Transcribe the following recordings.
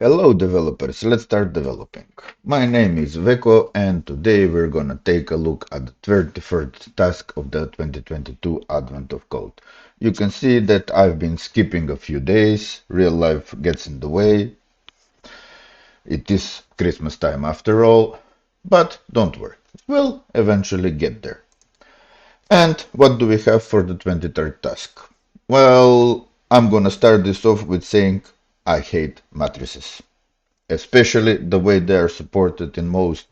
Hello developers, let's start developing. My name is Veko and today we're gonna take a look at the 31st task of the 2022 Advent of Code. You can see that I've been skipping a few days, real life gets in the way. It is Christmas time after all, but don't worry, we'll eventually get there. And what do we have for the 23rd task? Well, I'm gonna start this off with saying I hate matrices, especially the way they are supported in most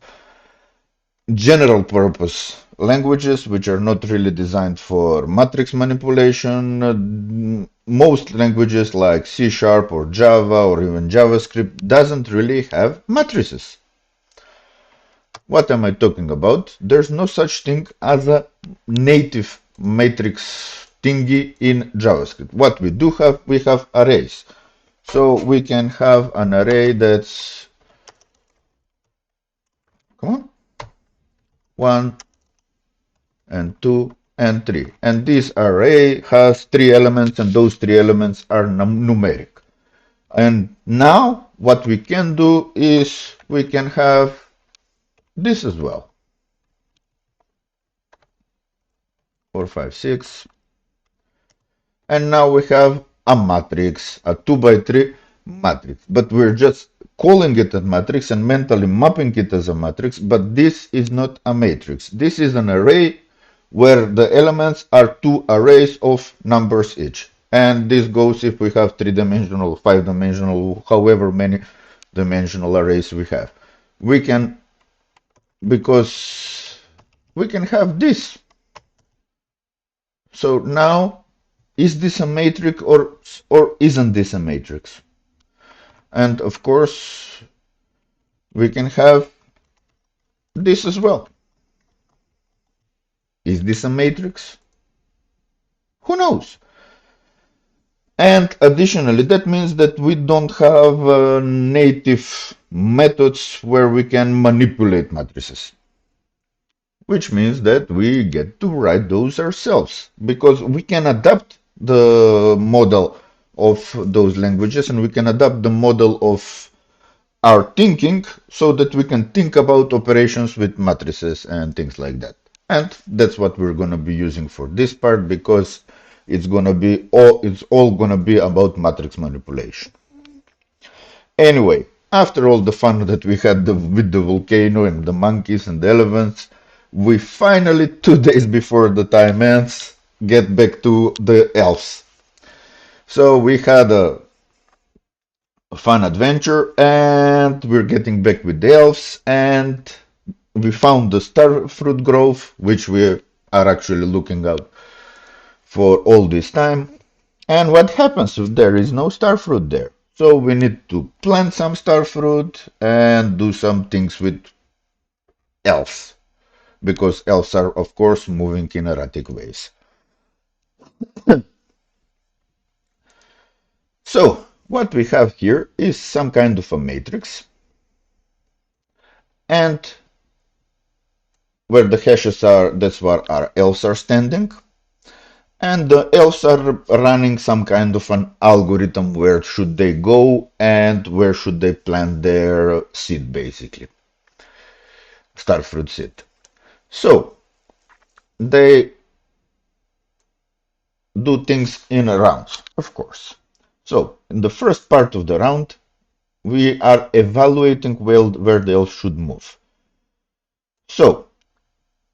general purpose languages, which are not really designed for matrix manipulation. Most languages like C# or Java or even JavaScript doesn't really have matrices. What am I talking about? There's no such thing as a native matrix thingy in JavaScript. What we do have, we have arrays. So we can have an array that's, come on, 1 and 2 and 3. And this array has 3 elements, and those 3 elements are numeric. And now what we can do is we can have this as well. 4, 5, 6. And now we have a matrix, a 2 by 3 matrix. But we're just calling it a matrix and mentally mapping it as a matrix, but this is not a matrix. This is an array where the elements are 2 arrays of numbers each. And this goes if we have 3-dimensional, 5-dimensional, however many dimensional arrays we have. We can, because we can have this. So now, is this a matrix or isn't this a matrix? And of course, we can have this as well. Is this a matrix? Who knows? And additionally, that means that we don't have native methods where we can manipulate matrices. Which means that we get to write those ourselves, because we can adapt the model of those languages and we can adapt the model of our thinking so that we can think about operations with matrices and things like that. And that's what we're going to be using for this part, because it's all going to be about matrix manipulation. Anyway, after all the fun that we had with the volcano and the monkeys and the elephants, we finally, 2 days before the time ends, get back to the elves. So we had a fun adventure and we're getting back with the elves, and we found the starfruit grove, which we are actually looking out for all this time. And what happens if there is no starfruit there? So we need to plant some starfruit and do some things with elves, because elves are of course moving in erratic ways. So what we have here is some kind of a matrix, and where the hashes are, that's where our elves are standing. And the elves are running some kind of an algorithm where should they go and where should they plant their seed, basically. Starfruit seed. So they do things in rounds, of course. So in the first part of the round, we are evaluating where the elves should move. So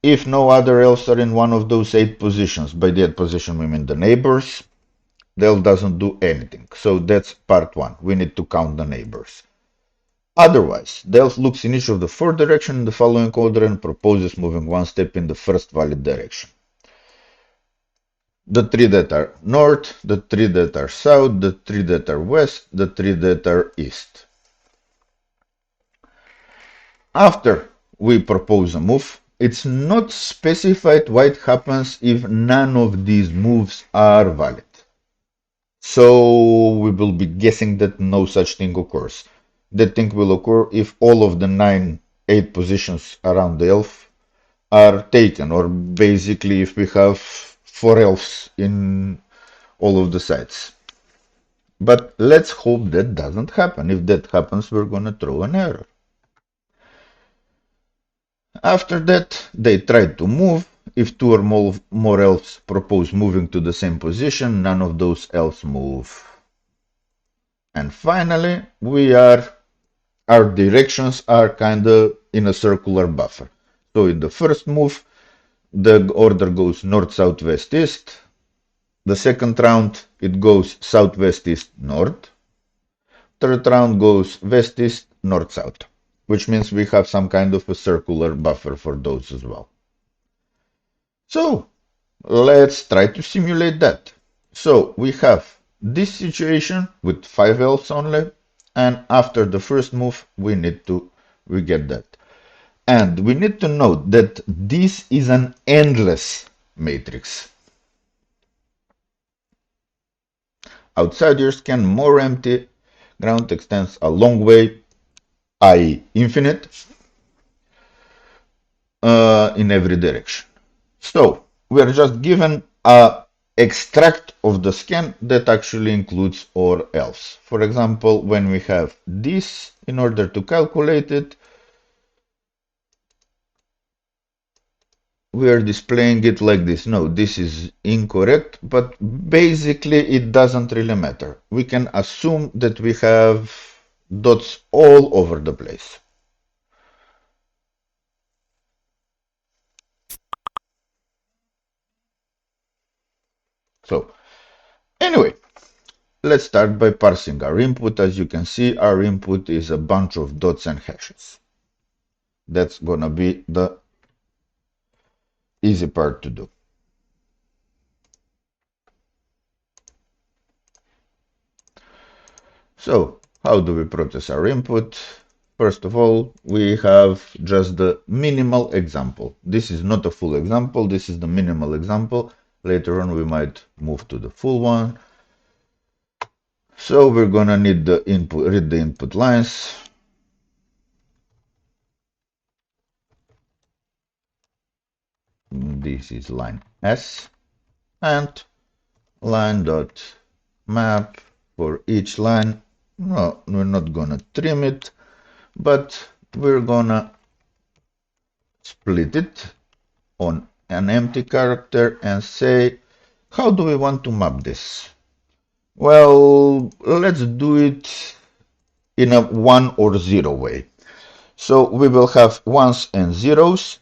if no other elves are in one of those 8 positions, by the 8 position we mean the neighbors, the elf doesn't do anything. So that's part 1. We need to count the neighbors. Otherwise, the elf looks in each of the 4 directions in the following order and proposes moving 1 step in the first valid direction. The 3 that are north, the 3 that are south, the 3 that are west, the 3 that are east. After we propose a move, it's not specified what happens if none of these moves are valid. So we will be guessing that no such thing occurs. That thing will occur if all of the 8 positions around the elf are taken, or basically if we have 4 elves in all of the sites. But let's hope that doesn't happen. If that happens, we're going to throw an error. After that, they try to move. If two or more elves propose moving to the same position, none of those elves move. And finally, our directions are kind of in a circular buffer. So in the first move, the order goes north, south, west, east. The second round, it goes south, west, east, north. Third round goes west, east, north, south, which means we have some kind of a circular buffer for those as well. So let's try to simulate that. So we have this situation with 5 elves only, and after the first move we get that. And we need to note that this is an endless matrix. Outsiders can more empty, ground extends a long way, i.e. infinite, in every direction. So we are just given a extract of the scan that actually includes all else. For example, when we have this, in order to calculate it, we are displaying it like this. No, this is incorrect, but basically it doesn't really matter. We can assume that we have dots all over the place. So anyway, let's start by parsing our input. As you can see, our input is a bunch of dots and hashes. That's gonna be the easy part to do. So how do we process our input? First of all, we have just the minimal example. This is not a full example, this is the minimal example. Later on we might move to the full one. So we're gonna need the input, read the input lines. This is line S and line dot map for each line. No, we're not gonna trim it, but we're gonna split it on an empty character and say, how do we want to map this? Well, let's do it in a 1 or 0 way. So we will have ones and zeros.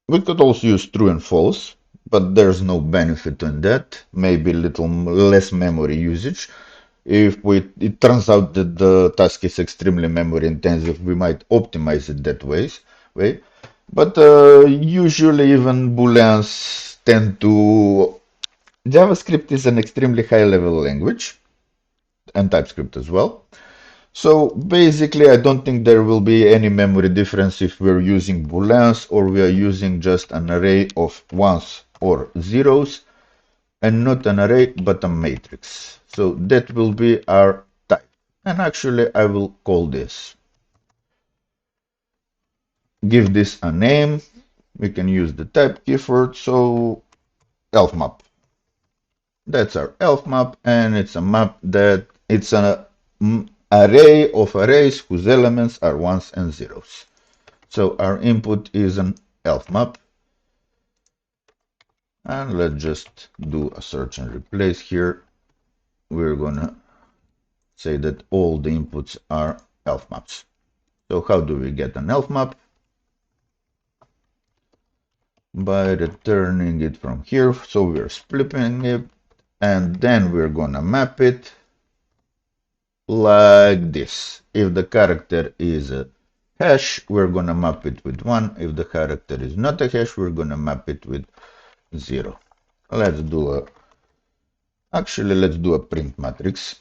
We could also use true and false, but there's no benefit in that. Maybe a little less memory usage. If it turns out that the task is extremely memory intensive, we might optimize it that way. But usually even booleans tend to... JavaScript is an extremely high level language, and TypeScript as well. So basically I don't think there will be any memory difference if we're using booleans or we are using just an array of ones or zeros, and not an array but a matrix. So that will be our type. And actually I will call this. Give this a name. We can use the type keyword. So elf map. That's our elf map, and it's a map that it's an array of arrays whose elements are ones and zeros. So our input is an elf map. And let's just do a search and replace here. We're gonna say that all the inputs are elf maps. So how do we get an elf map? By returning it from here. So we're splitting it, and then we're gonna map it like this. If the character is a hash, we're gonna map it with 1. If the character is not a hash, we're gonna map it with 0. Let's do a print matrix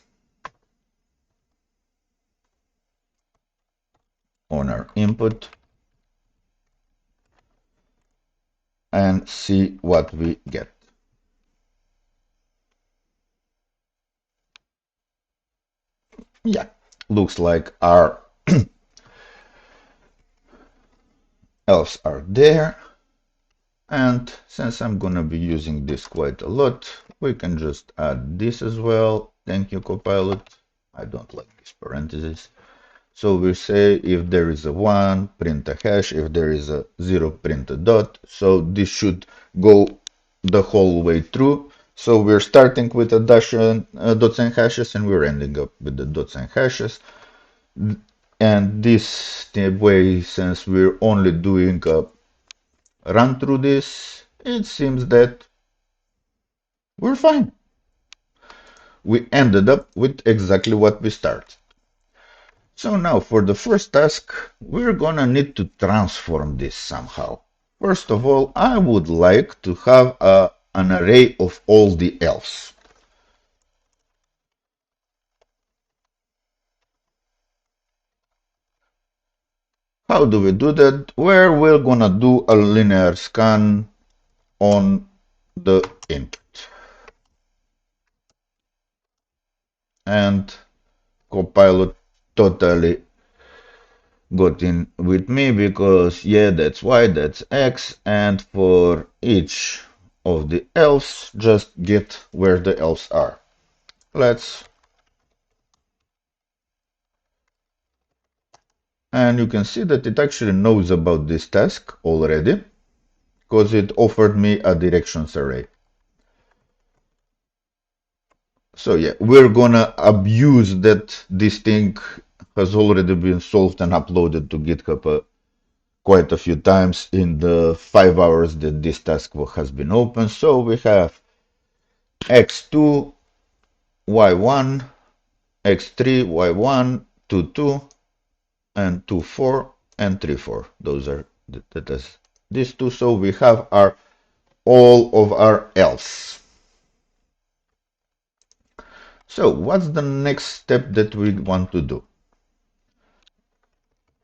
on our input and see what we get. Yeah, looks like our elves are there. And since I'm gonna be using this quite a lot, we can just add this as well. Thank you, Copilot. I don't like these parentheses. So we say if there is a 1, print a hash. If there is a 0, print a dot. So this should go the whole way through. So we're starting with a dash and dots and hashes, and we're ending up with the dots and hashes. And this way, since we're only doing a run through this, it seems that we're fine. We ended up with exactly what we started. So now for the first task, we're gonna need to transform this somehow. First of all, I would like to have an array of all the elves. How do we do that? Where we're gonna do a linear scan on the input. And Copilot totally got in with me because yeah, that's Y, that's X, and for each of the elves, just get where the elves are. Let's, and you can see that it actually knows about this task already because it offered me a directions array. So yeah, we're gonna abuse that this thing has already been solved and uploaded to GitHub quite a few times in the 5 hours that this task has been open. So we have x2, y1, x3, y1, 2, 2, and 2, 4, and 3, 4. Those are that is these two. So we have our all of our else. So what's the next step that we want to do?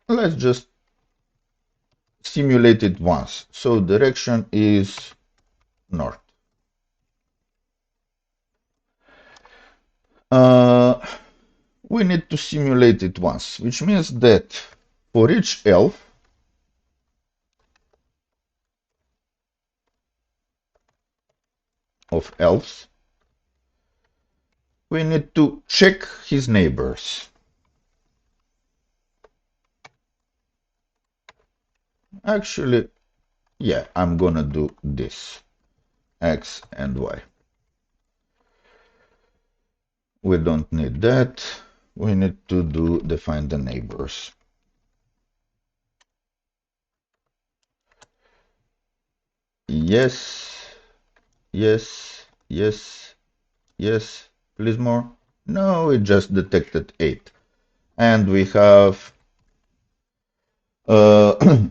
Let's just simulate it once. So direction is north. Uh, we need to simulate it once, which means that for each elf, of elves, we need to check his neighbors. Actually, yeah, I'm gonna do this, X and Y. We don't need that. We need to do define the neighbors. Yes, yes, yes, yes. Please more. No, it just detected 8. And we have uh,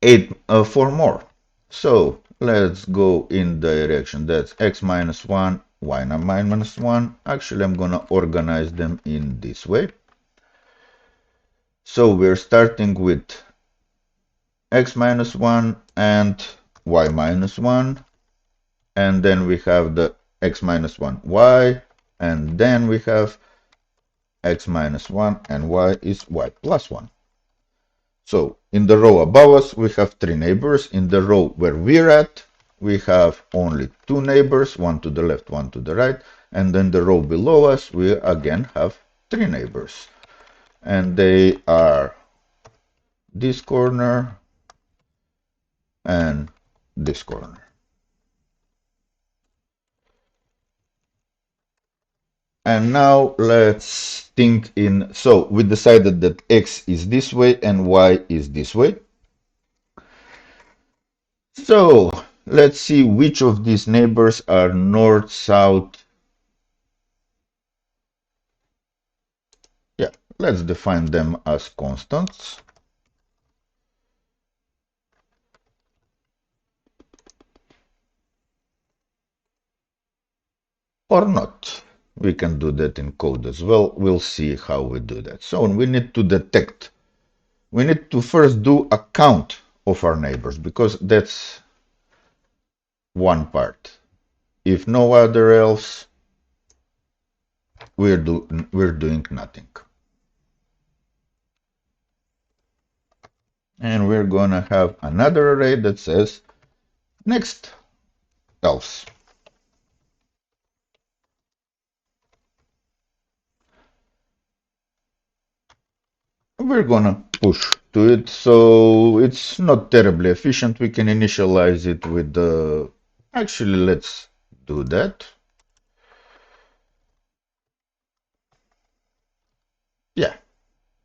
8, 4 more. So let's go in direction. That's x minus 1, y minus 1. Actually, I'm going to organize them in this way. So we're starting with x minus 1 and y minus 1. And then we have the x minus 1, y. And then we have x minus 1 and y is y plus 1. So in the row above us, we have 3 neighbors. In the row where we're at, we have only 2 neighbors, one to the left, one to the right. And then the row below us, we again have 3 neighbors. And they are this corner and this corner. And now let's think in, so we decided that x is this way and y is this way. So let's see which of these neighbors are north, south. Yeah, let's define them as constants. Or not. We can do that in code as well. We'll see how we do that. So we need to detect. We need to first do a count of our neighbors because that's one part. If no other else, we're doing nothing. And we're gonna have another array that says next else. we're gonna push to it, so it's not terribly efficient. We can initialize it with the... Actually, let's do that. Yeah.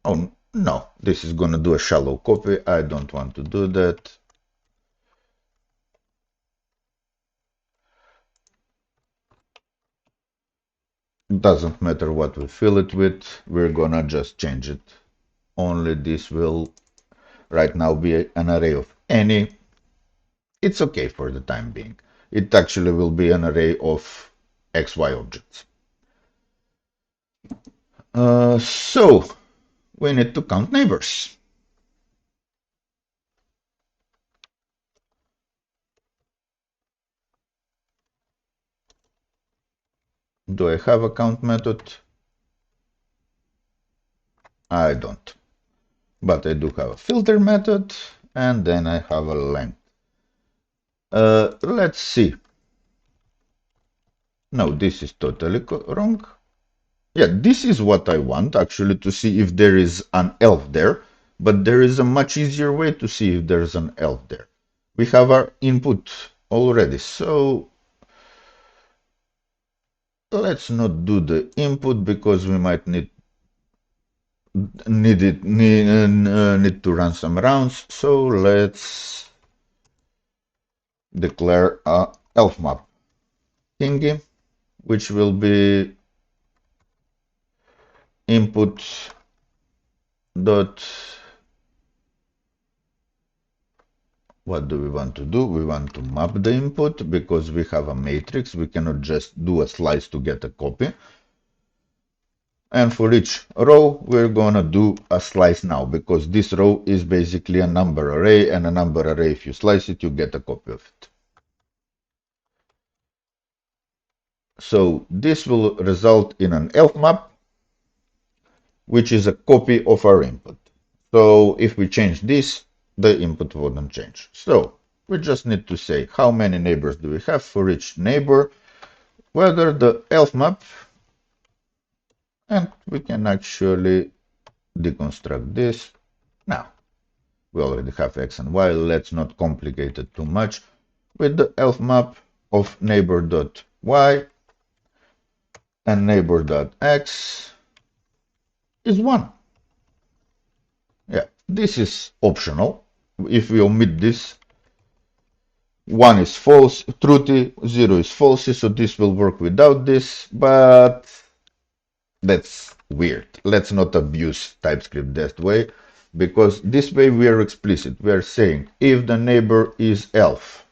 Oh, no, this is gonna do a shallow copy. I don't want to do that. Doesn't matter what we fill it with, we're gonna just change it. Only this will right now be an array of any. It's okay for the time being. It actually will be an array of XY objects. So we need to count neighbors. Do I have a count method? I don't. But I do have a filter method, and then I have a length. Let's see. No, this is totally wrong. Yeah, this is what I want, actually, to see if there is an elf there, but there is a much easier way to see if there's an elf there. We have our input already, so let's not do the input because we might need to run some rounds. So let's declare a elf map thingy, which will be input dot... What do we want to do? We want to map the input because we have a matrix. We cannot just do a slice to get a copy. And for each row, we're gonna do a slice now because this row is basically a number array, and a number array, if you slice it, you get a copy of it. So this will result in an elf map, which is a copy of our input. So if we change this, the input wouldn't change. So we just need to say how many neighbors do we have for each neighbor, whether the elf map, and we can actually deconstruct this. Now, we already have x and y. Let's not complicate it too much. With the elf map of neighbor.y and neighbor.x is 1. Yeah, this is optional. If we omit this, 1 is false, truthy, 0 is falsy, so this will work without this, but that's weird. Let's not abuse TypeScript that way, because this way we are explicit. We are saying if the neighbor is elf,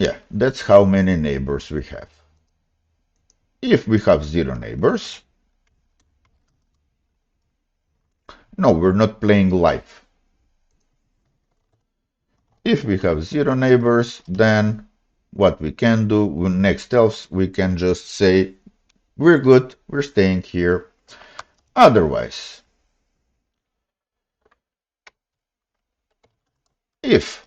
yeah, that's how many neighbors we have. If we have 0 neighbors, no, we're not playing live. If we have 0 neighbors, then what we can do with next else, we can just say we're good, we're staying here. Otherwise, if,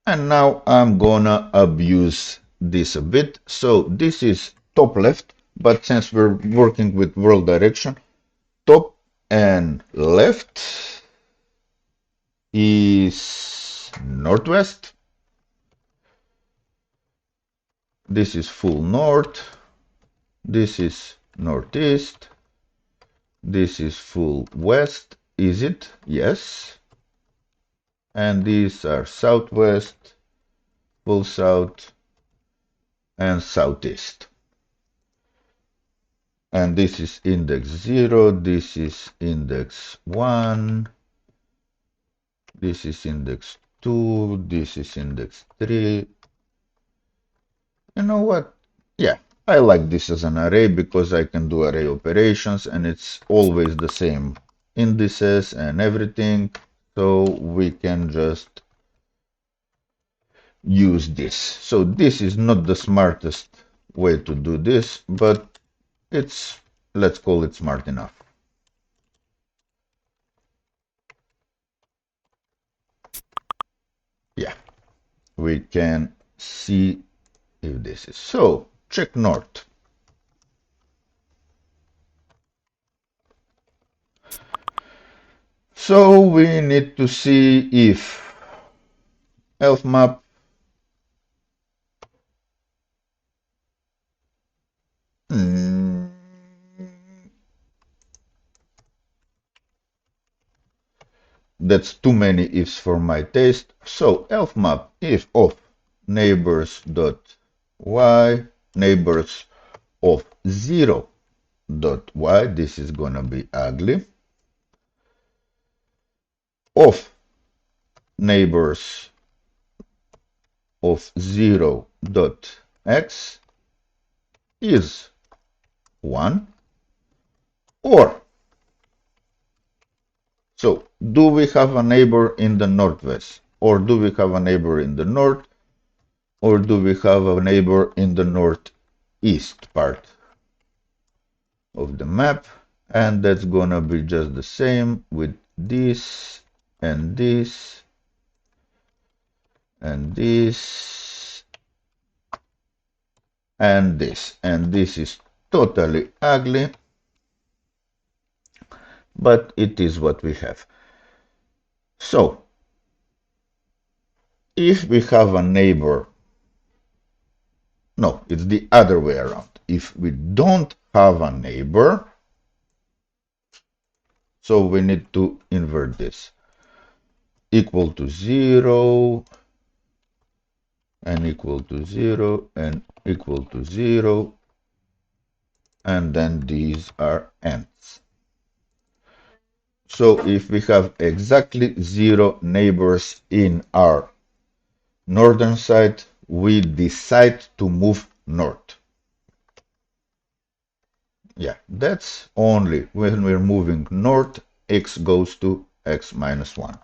and now I'm gonna abuse this a bit. So this is top left, but since we're working with world direction, top and left is northwest. This is full north. This is northeast. This is full west. Is it? Yes. And these are southwest, full south, and southeast. And this is index 0, this is index 1, this is index 2, this is index 3. You know what? Yeah, I like this as an array because I can do array operations and it's always the same indices and everything. So we can just use this. So this is not the smartest way to do this, but it's, let's call it smart enough. Yeah, we can see if this is so. Check north. So we need to see if elf map that's too many ifs for my taste. So elf map if of neighbors dot y neighbors of 0 dot y, this is gonna be ugly, of neighbors of 0 dot x is 1, or so do we have a neighbor in the northwest, or do we have a neighbor in the north, or do we have a neighbor in the northeast part of the map? And that's gonna be just the same with this and this and this and this, and this is totally ugly, but it is what we have. So if we have a neighbor, no, it's the other way around. If we don't have a neighbor, so we need to invert this. Equal to 0 and equal to 0 and equal to 0, and then these are ends. So if we have exactly 0 neighbors in our northern side, we decide to move north. Yeah, that's only when we're moving north, x goes to x minus 1.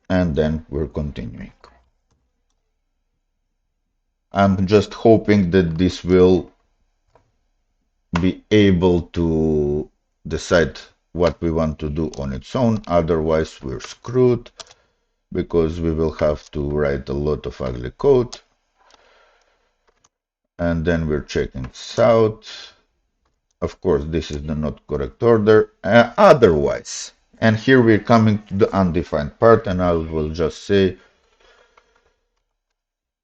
And then we're continuing. I'm just hoping that this will be able to decide what we want to do on its own. Otherwise, we're screwed because we will have to write a lot of ugly code. And then we're checking south. Of course, this is the not correct order. Otherwise, and here we're coming to the undefined part, and I will just say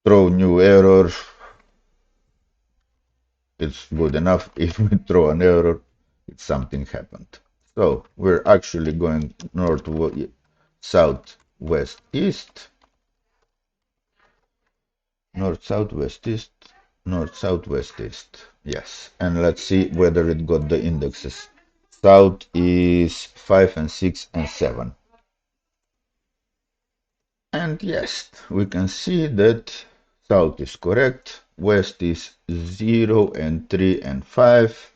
throw new error. It's good enough. If we throw an error, it's something happened. So we're actually going north, south, west, east, north, south, west, east, north, south, west, east. Yes, and let's see whether it got the indexes. South is 5 and 6 and 7. And yes, we can see that south is correct, west is 0 and 3 and 5,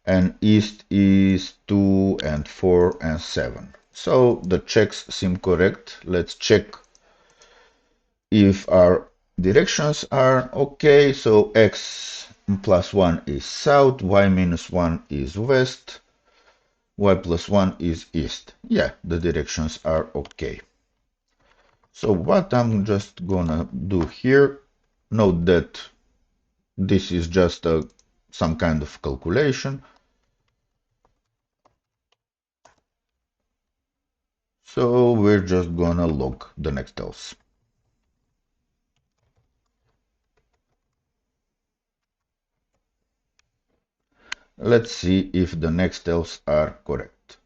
and east is 2 and 4 and 7. So the checks seem correct. Let's check if our directions are okay. So x plus 1 is south, y minus 1 is west, y plus 1 is east. Yeah, the directions are okay. So what I'm just gonna do here, note that this is just some kind of calculation. So we're just gonna log the next else. Let's see if the next else are correct.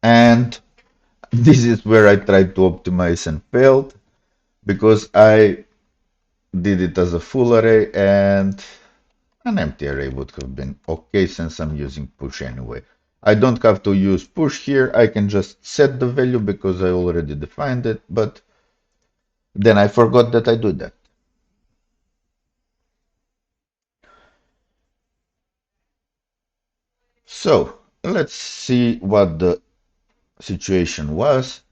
And this is where I tried to optimize and failed, because I did it as a full array, and an empty array would have been okay since I'm using push anyway. I don't have to use push here. I can just set the value because I already defined it, but then I forgot that I do that. So let's see what the situation was.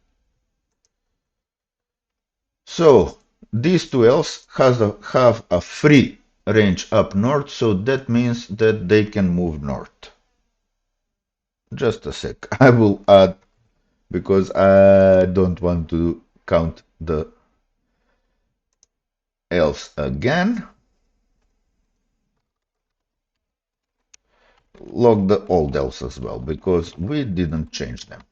So these two else have a free range up north, so that means that they can move north. Just a sec. I will add because I don't want to count the else again. Log the old else as well because we didn't change them.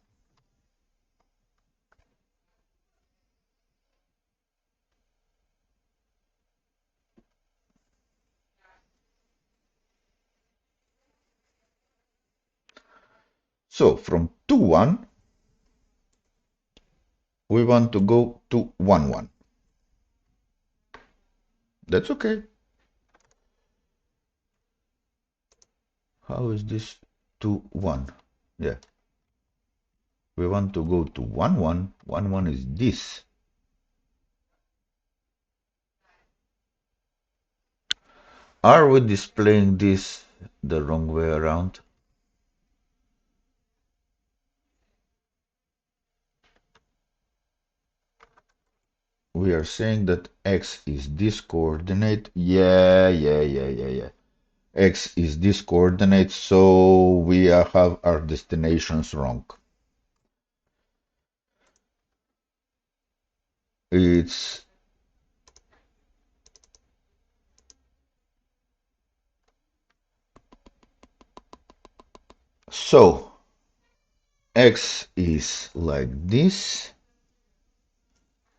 So from 2-1, we want to go to 1-1. That's okay. How is this 2-1? Yeah. We want to go to 1-1. 1-1 is this. Are we displaying this the wrong way around? We are saying that x is this coordinate. Yeah. X is this coordinate, so we have our destinations wrong. It's so x is like this,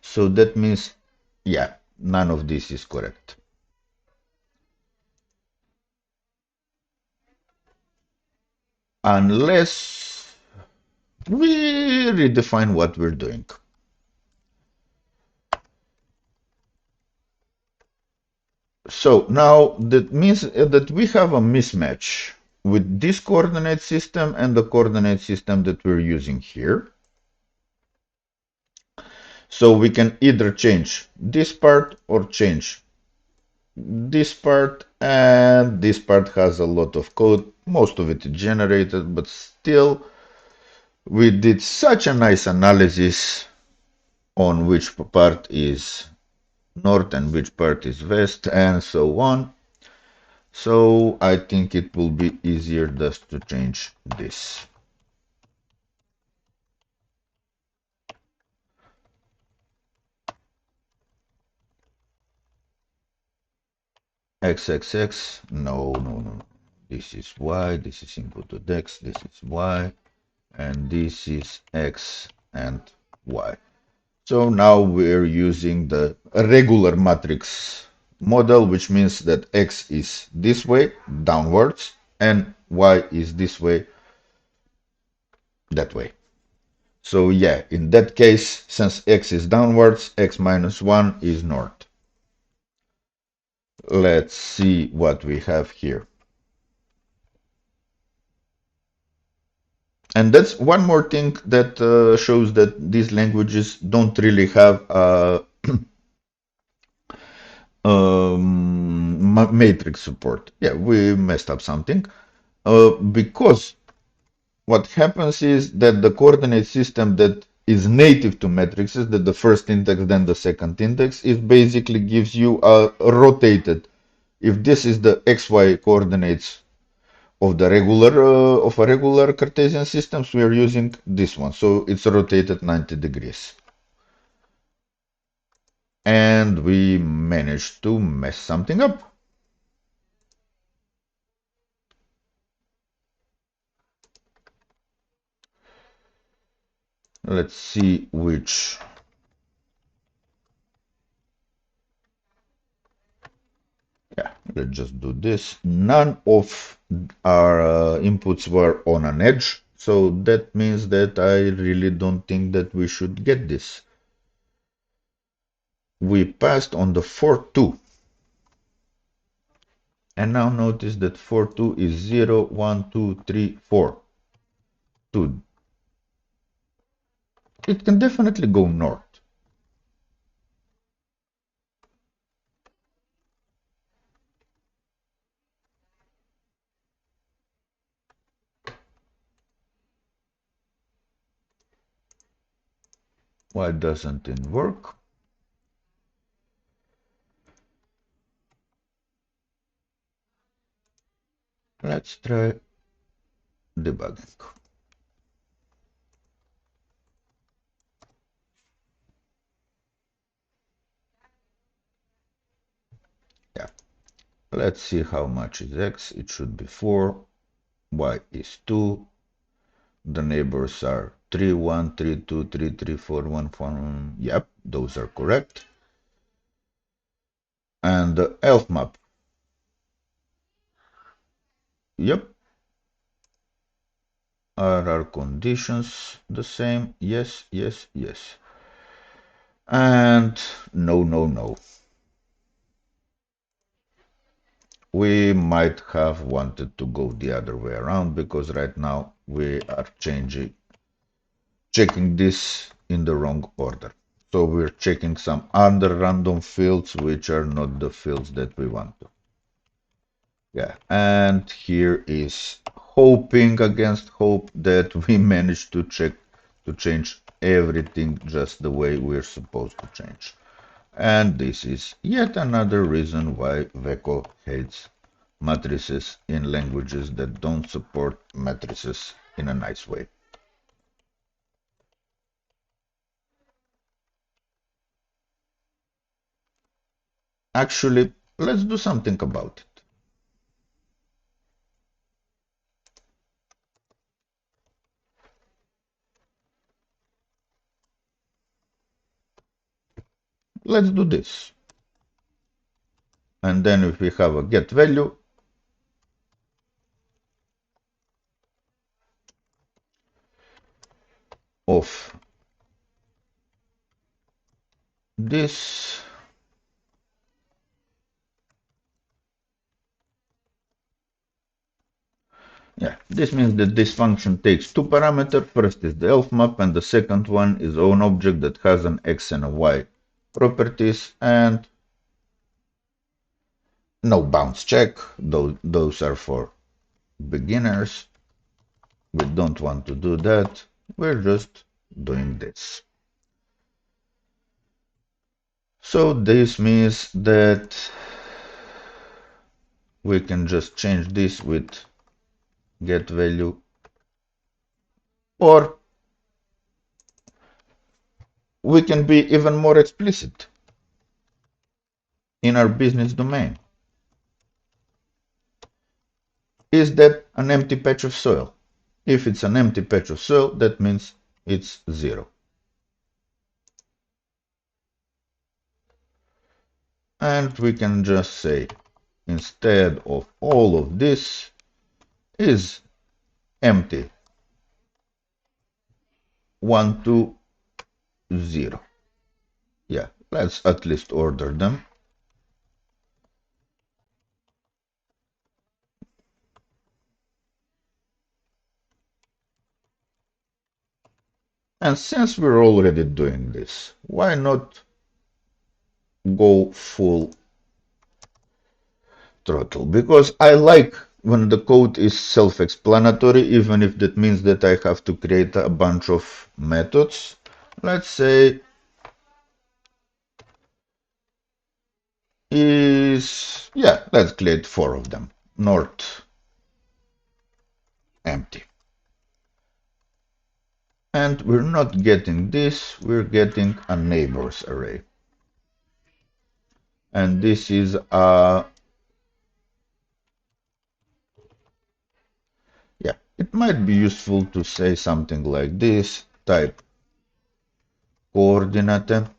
so that means, yeah, none of this is correct. Unless we redefine what we're doing. So now that means that we have a mismatch with this coordinate system and the coordinate system that we're using here. So we can either change this part or change this part, and this part has a lot of code. Most of it is generated, but still we did such a nice analysis on which part is north and which part is west and so on. So I think it will be easier just to change this. XXX, no. This is Y, this is input X, this is Y, and this is X and Y. So now we're using the regular matrix model, which means that X is this way, downwards, and Y is this way, that way. So yeah, in that case, since X is downwards, X minus 1 is north. Let's see what we have here. And that's one more thing that shows that these languages don't really have matrix support. Yeah, we messed up something. Because what happens is that the coordinate system that is native to matrices, that the first index, then the second index, is basically gives you a rotated. If this is the xy coordinates of the regular of a regular Cartesian systems, we are using this one, so it's rotated 90 degrees. And we managed to mess something up. Let's see which. Yeah, let's just do this. None of our inputs were on an edge, so that means that I really don't think that we should get this. We passed on the 4-2. And now notice that 4-2 is 0, 1, 2, 3, 4. 2. It can definitely go north. Why doesn't it work? Let's try debugging. Yeah, let's see how much is x. It should be 4, y is 2, the neighbors are 3, 1, 3, 2, 3, 3, 4, 1, 4. Yep, those are correct. And the elf map. Yep. Are our conditions the same? Yes, yes, yes. And no, no, no. We might have wanted to go the other way around because right now we are checking this in the wrong order. So we're checking some other random fields which are not the fields that we want to. Yeah, and here is hoping against hope that we managed to change everything just the way we're supposed to change. And this is yet another reason why Veco hates matrices in languages that don't support matrices in a nice way. Actually, let's do something about it. Let's do this. And then if we have a get value of this, yeah, this means that this function takes two parameters. First is the elf map, and the second one is own object that has an x and a y properties, and no bounds check. Those are for beginners. We don't want to do that. We're just doing this. So this means that we can just change this with get value, or we can be even more explicit in our business domain. Is that an empty patch of soil? If it's an empty patch of soil, that means it's 0. And we can just say, instead of all of this, is empty 1, 2, 0. Yeah, let's at least order them. And since we're already doing this, why not go full throttle? Because I like when the code is self-explanatory, even if that means that I have to create a bunch of methods. Let's say let's create 4 of them. North empty. And we're not getting this, we're getting a neighbors array. And this is it might be useful to say something like this. Type coordinate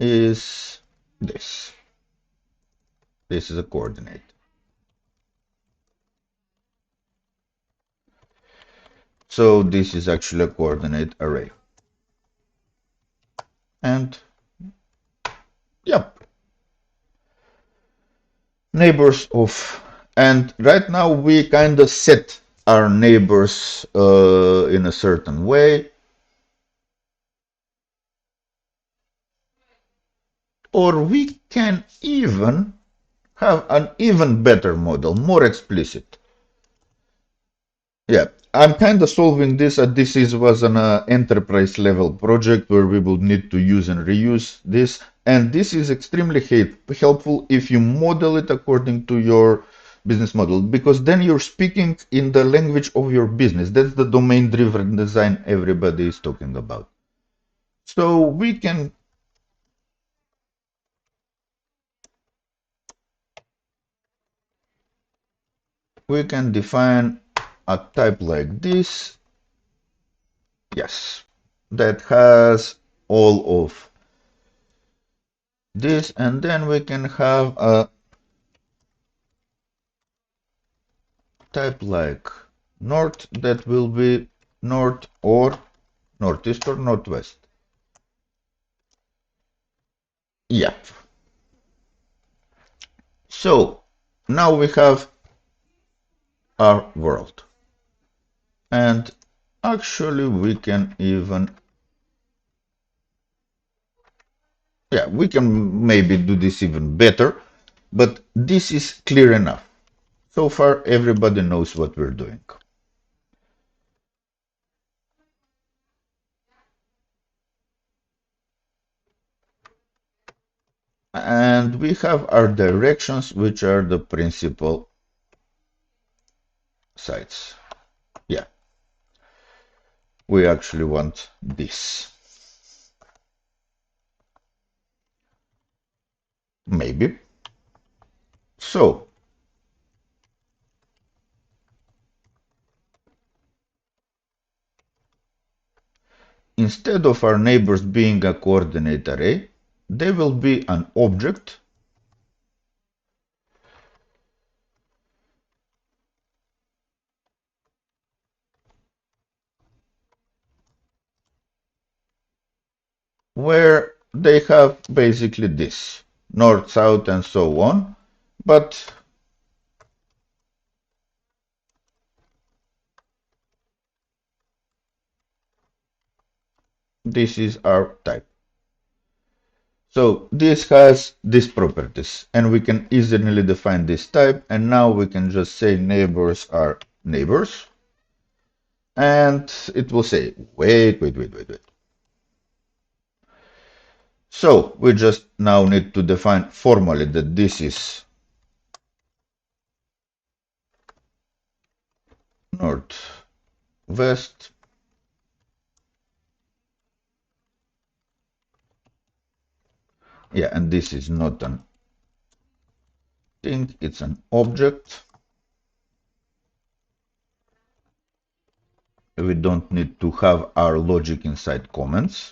is this. This is a coordinate. So this is actually a coordinate array. And yep, neighbors of, and right now we kind of set our neighbors in a certain way, or we can even have an even better model, more explicit. Yeah, I'm kind of solving this, this was an enterprise level project where we will need to use and reuse this, and this is extremely helpful if you model it according to your business model, because then you're speaking in the language of your business. That's the domain-driven design everybody is talking about. So we can define a type like this, yes, that has all of this, and then we can have a type like north that will be north or northeast or northwest. Yep. So now we have our world. And actually we can even, yeah, we can maybe do this even better, but this is clear enough. So far everybody knows what we're doing. And we have our directions, which are the principal sites. Yeah, we actually want this. Maybe. So, instead of our neighbors being a coordinate array, they will be an object where they have basically this, north, south, and so on, but this is our type. So this has these properties, and we can easily define this type, and now we can just say neighbors are neighbors, and it will say, wait. So we just now need to define formally that this is north, west, yeah, and this is not an thing, it's an object. We don't need to have our logic inside comments.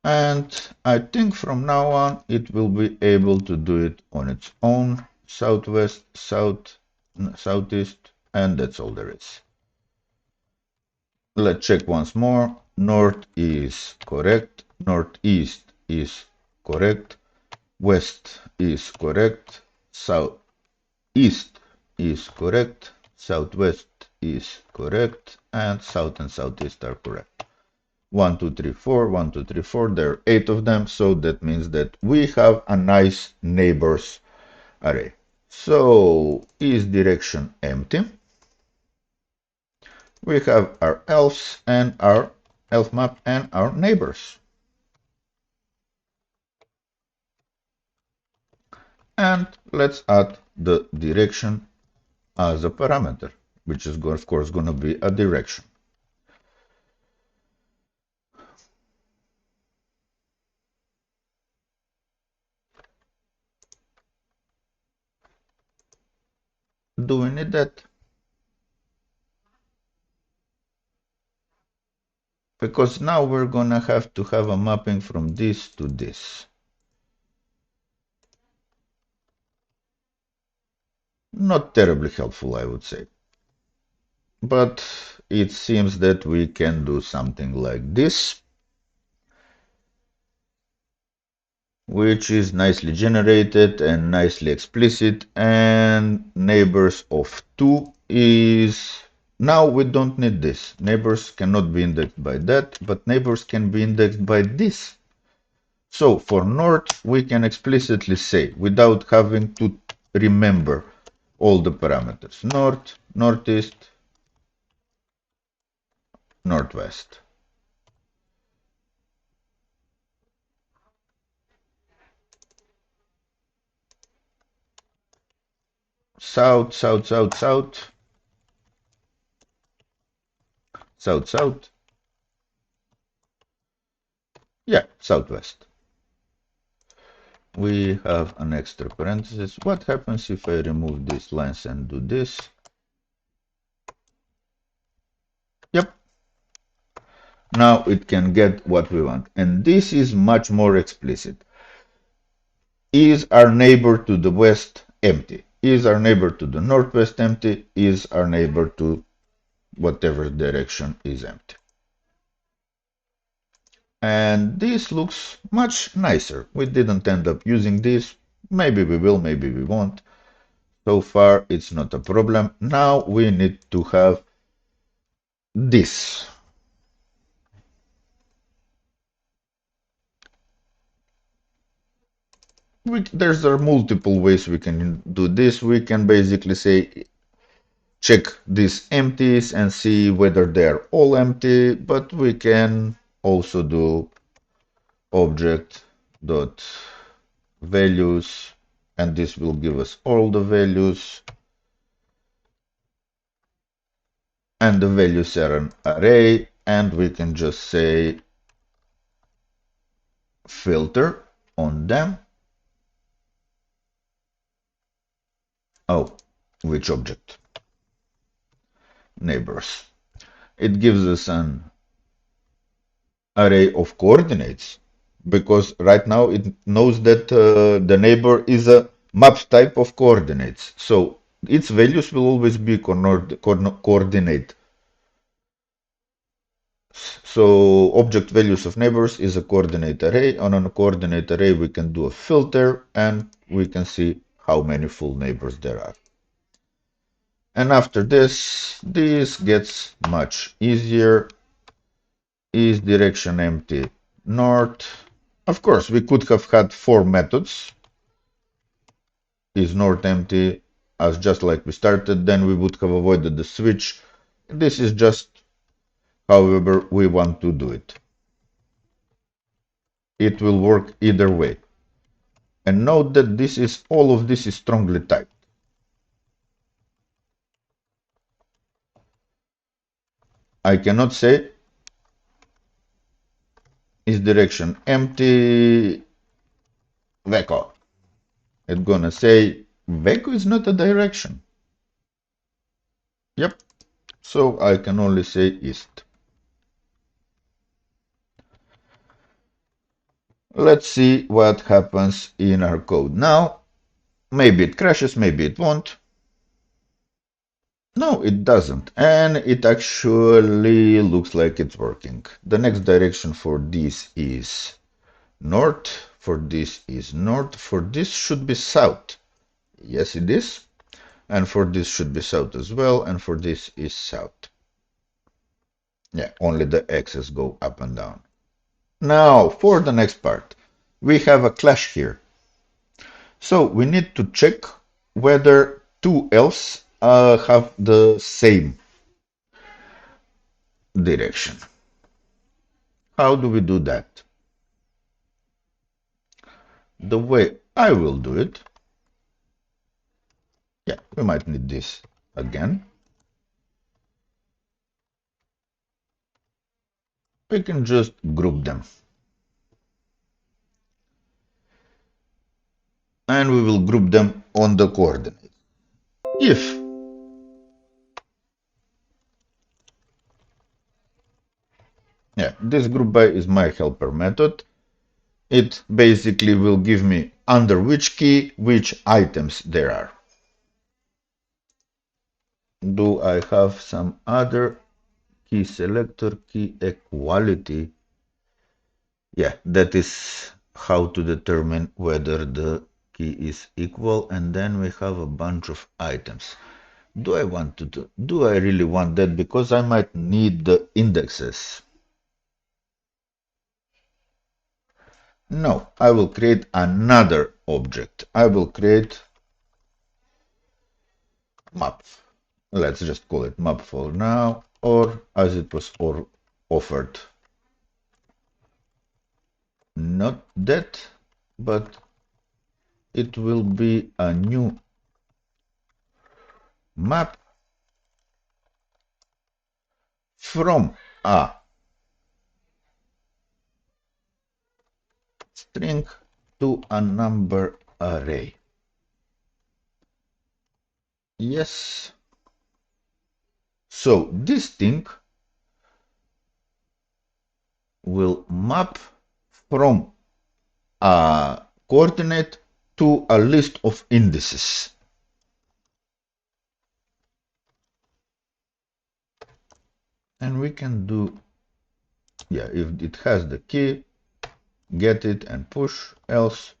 And I think from now on it will be able to do it on its own, southwest, southeast, and that's all there is. Let's check once more. North is correct, northeast is correct, west is correct, southeast is correct, southwest is correct, and south and southeast are correct. 1, 2, 3, 4, 1, 2, 3, 4. There are 8 of them, so that means that we have a nice neighbors array. So is direction empty? We have our elves and our elf map and our neighbors. And let's add the direction as a parameter, which is of course going to be a direction. Do we need that? Because now we're going to have a mapping from this to this. Not terribly helpful, I would say. But it seems that we can do something like this, which is nicely generated and nicely explicit, and neighbors of 2 is, now we don't need this. Neighbors cannot be indexed by that, but neighbors can be indexed by this. So for north, we can explicitly say, without having to remember all the parameters, north, northeast, northwest. south, south, south, south, south, south. Yeah, southwest. We have an extra parenthesis. What happens if I remove these lines and do this? Yep. Now it can get what we want. And this is much more explicit. Is our neighbor to the west empty? Is our neighbor to the northwest empty? Is our neighbor to whatever direction is empty? And this looks much nicer. We didn't end up using this. Maybe we will, maybe we won't. So far, it's not a problem. Now we need to have this. There's multiple ways we can do this. We can basically say check these empties and see whether they're all empty, but we can also do object dot values, and this will give us all the values, and the values are an array, and we can just say filter on them. Oh, which object? Neighbors. It gives us an array of coordinates because right now it knows that the neighbor is a map type of coordinates. So its values will always be coordinate. So object values of neighbors is a coordinate array. On a coordinate array we can do a filter and we can see how many full neighbors there are. And after this gets much easier. Is direction empty? North. Of course, we could have had 4 methods. Is north empty? As just like we started, then we would have avoided the switch. This is just however we want to do it. It will work either way. And note that all of this is strongly typed. I cannot say is direction empty Veco. It's gonna say Veco is not a direction. Yep. So I can only say east. Let's see what happens in our code now. Maybe it crashes, maybe it won't. No, it doesn't. And it actually looks like it's working. The next direction for this is north. For this is north. For this should be south. Yes, it is. And for this should be south as well. And for this is south. Yeah, only the x's go up and down. Now, for the next part, we have a clash here. So we need to check whether two elves have the same direction. How do we do that? The way I will do it, yeah, we might need this again. We can just group them. And we will group them on the coordinates. If this group by is my helper method, it basically will give me under which key which items there are. Do I have some other key selector, key equality? Yeah, that is how to determine whether the key is equal, and then we have a bunch of items. Do I really want that? Because I might need the indexes. No, I will create another object. I will create map. Let's just call it map for now, or as it was offered. Not that, but it will be a new map from a string to a number array. Yes. So this thing will map from a coordinate to a list of indices. And we can do, yeah, if it has the key, get it and push, else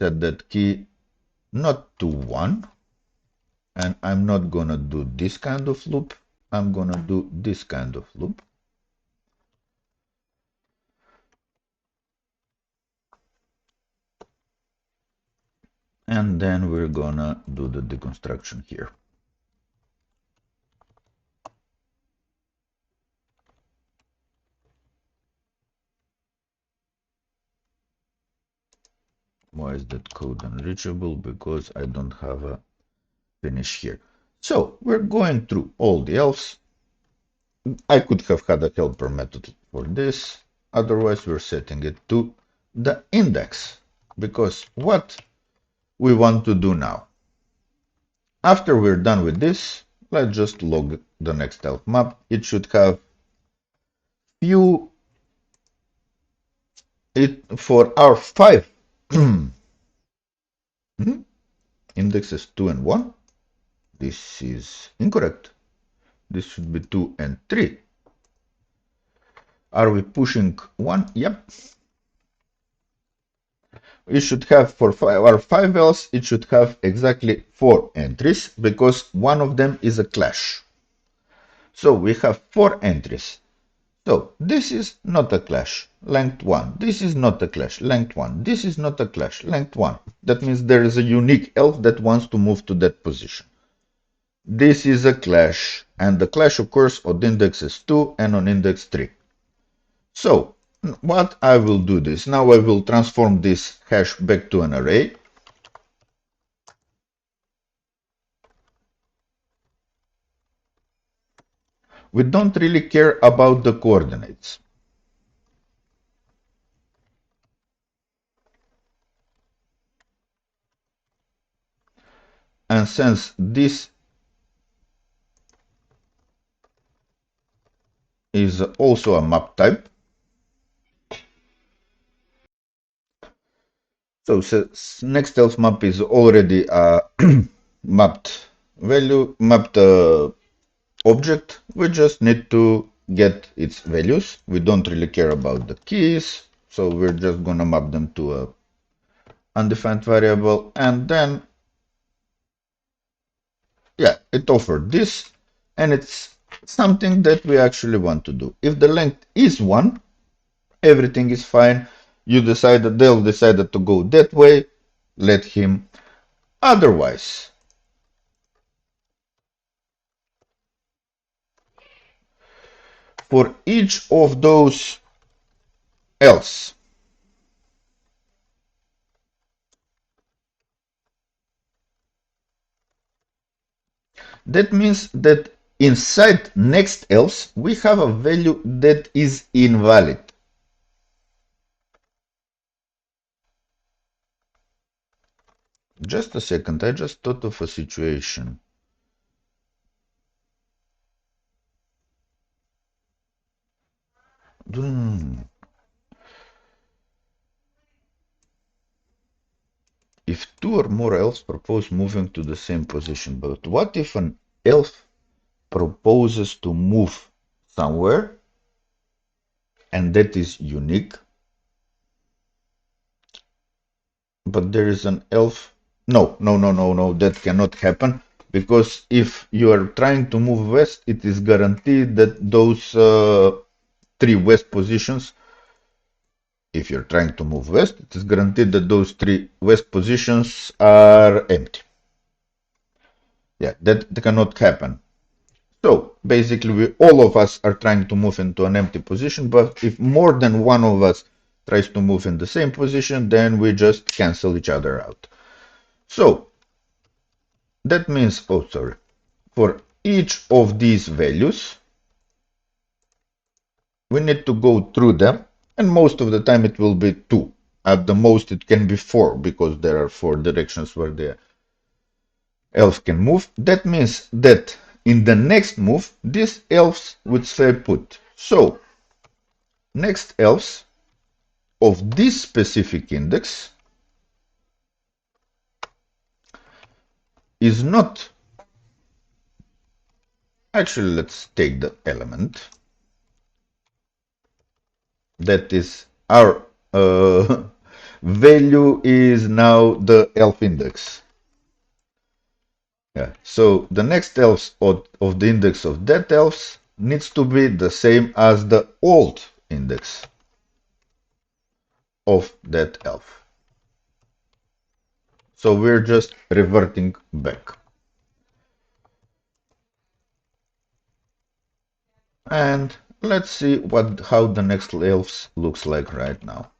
set that key not to 1. And I'm not gonna do this kind of loop. I'm gonna do this kind of loop. And then we're gonna do the deconstruction here. Why is that code unreachable? Because I don't have a finish here. So we're going through all the else. I could have had a helper method for this. Otherwise, we're setting it to the index. Because what we want to do now, after we're done with this, let's just log the next elf map. It should have few, it for our 5 indexes 2 and 1. This is incorrect. This should be 2 and 3. Are we pushing 1? Yep. We should have for our 5 else, it should have exactly 4 entries because one of them is a clash. So we have 4 entries. So this is not a clash, length 1. This is not a clash, length 1. This is not a clash, length 1. That means there is a unique elf that wants to move to that position. This is a clash, and the clash occurs on indexes 2 and on index 3. So what I will do this, now I will transform this hash back to an array. We don't really care about the coordinates. And since this is also a map type, so next elf map is already a mapped value, mapped object. We just need to get its values. We don't really care about the keys, so we're just gonna map them to a undefined variable, and then yeah, it offered this, and it's something that we actually want to do. If the length is 1, everything is fine. They'll decided to go that way, let him. Otherwise, for each of those else, that means that inside next else we have a value that is invalid. Just a second, I just thought of a situation. If 2 or more elves propose moving to the same position, but what if an elf proposes to move somewhere and that is unique, but there is an elf? No, that cannot happen, because if you are trying to move west, it is guaranteed that those 3 west positions, if you're trying to move west, it is guaranteed that those 3 west positions are empty. Yeah, that cannot happen. So basically, all of us are trying to move into an empty position, but if more than one of us tries to move in the same position, then we just cancel each other out. So That means, oh sorry, for each of these values, we need to go through them, and most of the time it will be 2. At the most it can be 4, because there are 4 directions where the elf can move. That means that in the next move, these elves would stay put. So, next elves of this specific index is not, actually let's take the element that is our value is now the elf index. Yeah. So the next elves of the index of that elves needs to be the same as the old index of that elf. So we're just reverting back. And let's see how the next elves looks like right now.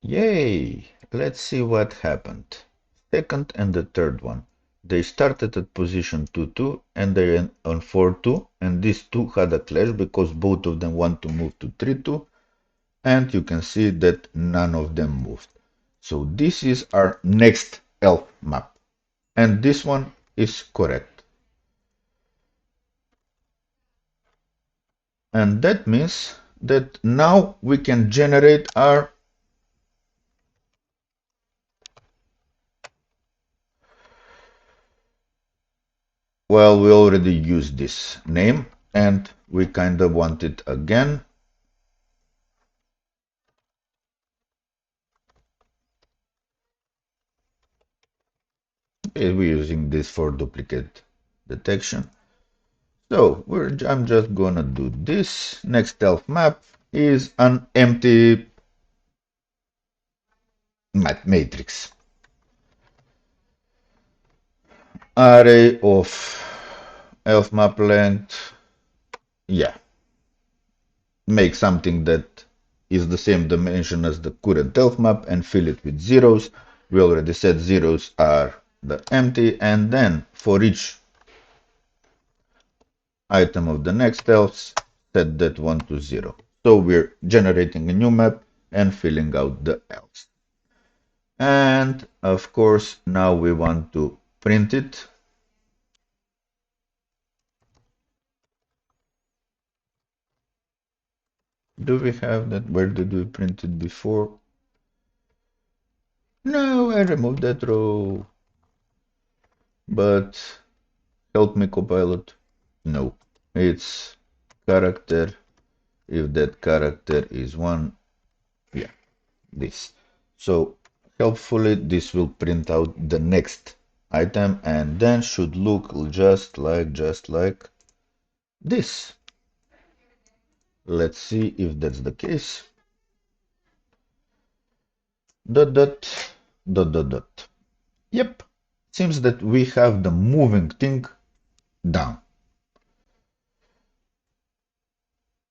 Yay! Let's see what happened. Second and the third one. They started at position 2-2 and they went on 4-2, and these two had a clash because both of them want to move to 3-2, and you can see that none of them moved. So this is our next elf map, and this one is correct. And that means that now we can generate our well, we already used this name and we kind of want it again. Okay, we're using this for duplicate detection. So I'm just gonna do this. Next elf map is an empty matrix. Array of elf map length. Yeah. Make something that is the same dimension as the current elf map and fill it with zeros. We already said zeros are the empty, and then for each item of the next elves, set that one to 0. So we're generating a new map and filling out the elves. And of course, now we want to print it. Do we have that? Where did we print it before? No, I removed that row. But help me, Copilot. No, it's character. If that character is 1, yeah, this. So helpfully this will print out the next item and then should look just like this. Let's see if that's the case. Dot dot dot dot dot. Yep, seems that we have the moving thing down.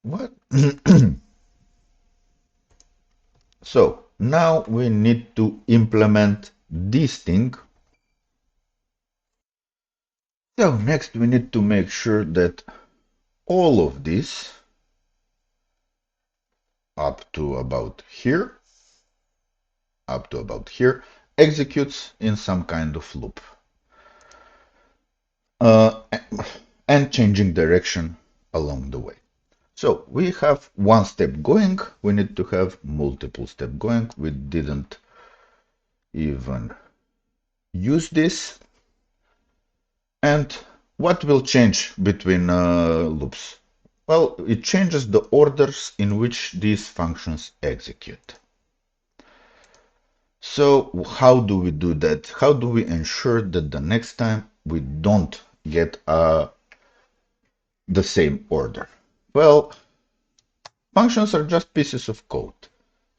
What? So now we need to implement this thing. So next we need to make sure that all of this up to about here executes in some kind of loop uh, and changing direction along the way. So we have one step going, we need to have multiple steps going. We didn't even use this. And what will change between loops? Well, it changes the orders in which these functions execute. So how do we do that? How do we ensure that the next time we don't get the same order? Well, functions are just pieces of code.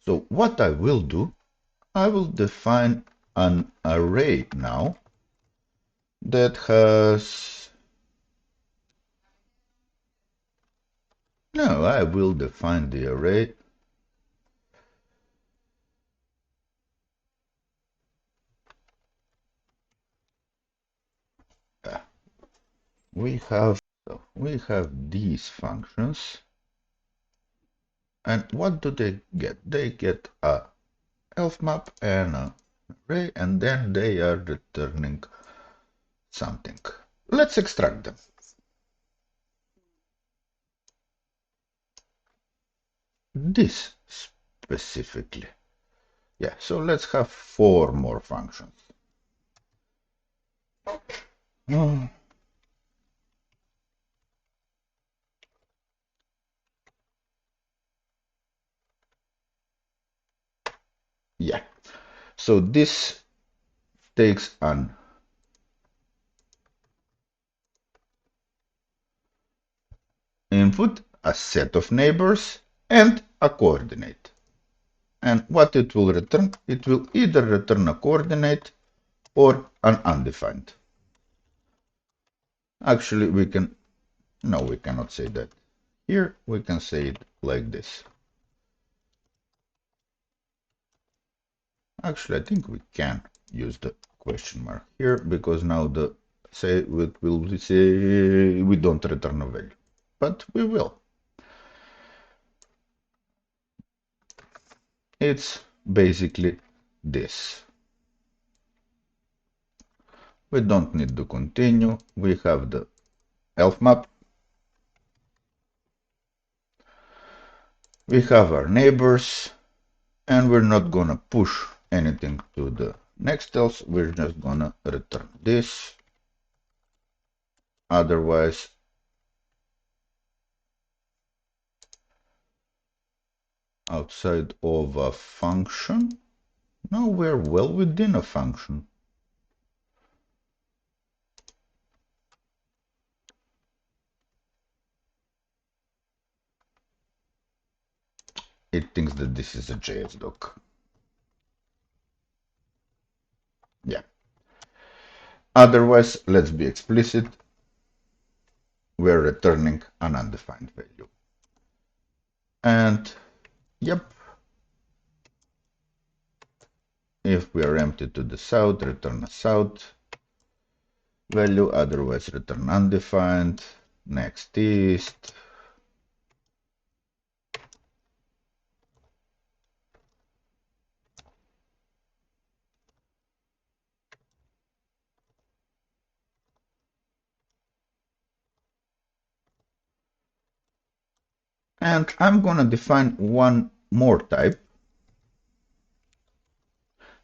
So what I will do, I will define an array now that has... No, I will define the array. We have these functions, and what do they get? They get a elf map and an array, and then they are returning something. Let's extract them. This specifically. Yeah, so let's have 4 more functions. Oh. Yeah, so this takes an input, a set of neighbors, and a coordinate. And what it will return? It will either return a coordinate or an undefined. Actually, we cannot say that. Here, we can say it like this. Actually, I think we can use the question mark here, because now will say we don't return a value, but we will. It's basically this. We don't need to continue. We have the elf map. We have our neighbors, and we're not gonna push anything to the next else. We're just gonna return this. Otherwise, outside of a function, no, we're well within a function. It thinks that this is a JS doc. Yeah. Otherwise, let's be explicit. We're returning an undefined value. And yep, if we are empty to the south, return a south value, otherwise return undefined. Next east. And I'm gonna define one more type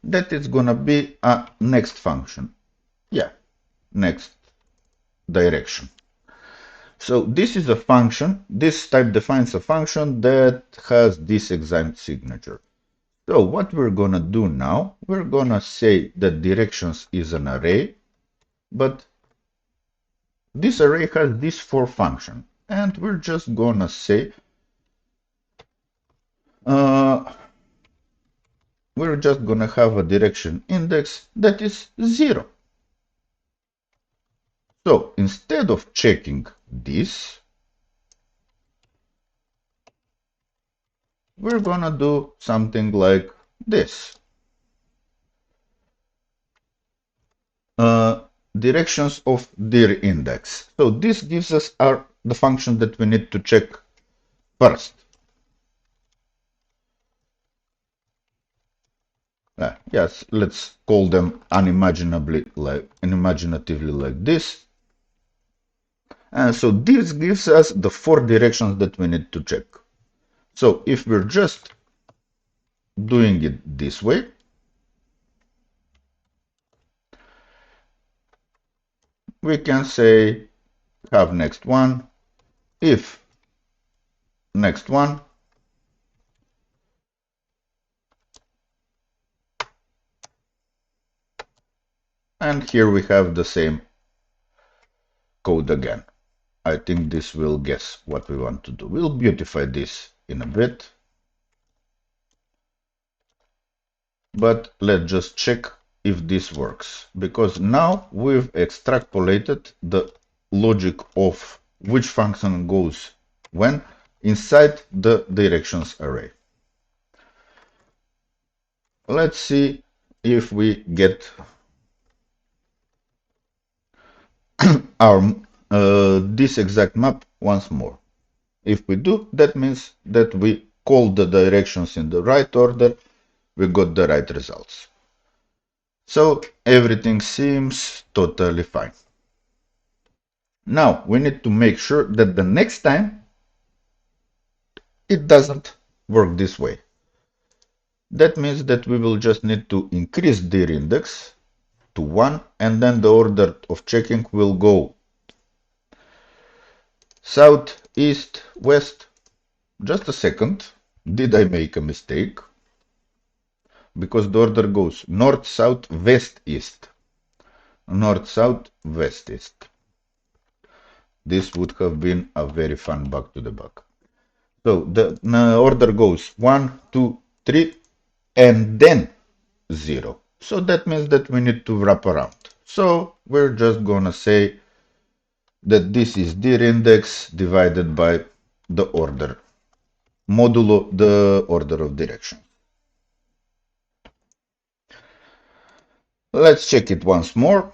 that is gonna be a next function. Yeah, next direction. So this is a function. This type defines a function that has this exact signature. So what we're gonna do now, we're gonna say that directions is an array, but this array has these 4 functions, and we're just gonna say we're just gonna have a direction index that is 0. So instead of checking this, we're gonna do something like this. Directions of dir index. So this gives us the function that we need to check first. Yes, let's call them unimaginatively like this. And so this gives us the 4 directions that we need to check. So if we're just doing it this way, we can say have next one, if next one, and here we have the same code again. I think this will guess what we want to do. We'll beautify this in a bit, but let's just check if this works, because now we've extrapolated the logic of which function goes when inside the directions array. Let's see if we get our this exact map once more. If we do, that means that we called the directions in the right order, we got the right results. So everything seems totally fine. Now we need to make sure that the next time it doesn't work this way. That means that we will just need to increase their index to 1, and then the order of checking will go south, east, west. Just a second. Did I make a mistake? Because the order goes north, south, west, east. North, south, west, east. This would have been a very fun bug to debug. So the order goes 1, 2, 3, and then 0. So that means that we need to wrap around. So we're just gonna say that this is dir index divided by the order, modulo the order of direction. Let's check it once more.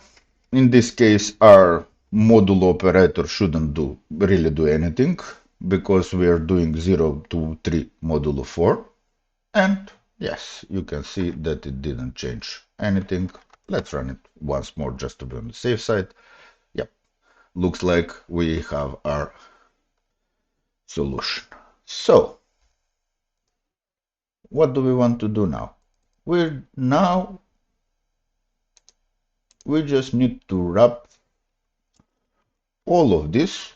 In this case, our modulo operator shouldn't really do anything because we are doing 0 to 3 modulo 4. And yes, you can see that it didn't change anything. Let's run it once more just to be on the safe side. Yep, looks like we have our solution. So, what do we want to do now? We just need to wrap all of this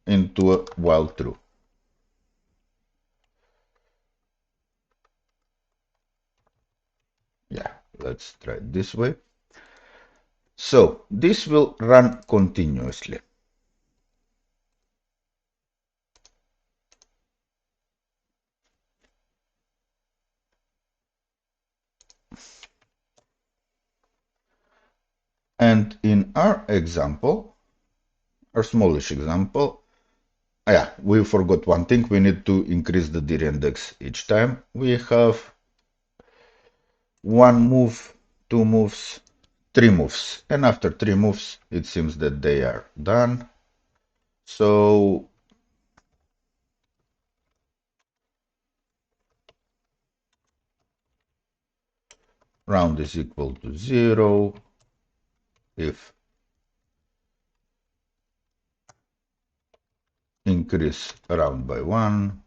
into a while true. Yeah, let's try it this way. So this will run continuously. And in our example, our smallish example, yeah, we forgot one thing. We need to increase the dir index each time. We have one move, two moves, three moves. And after three moves, it seems that they are done. So round is equal to 0 if increase round by 1.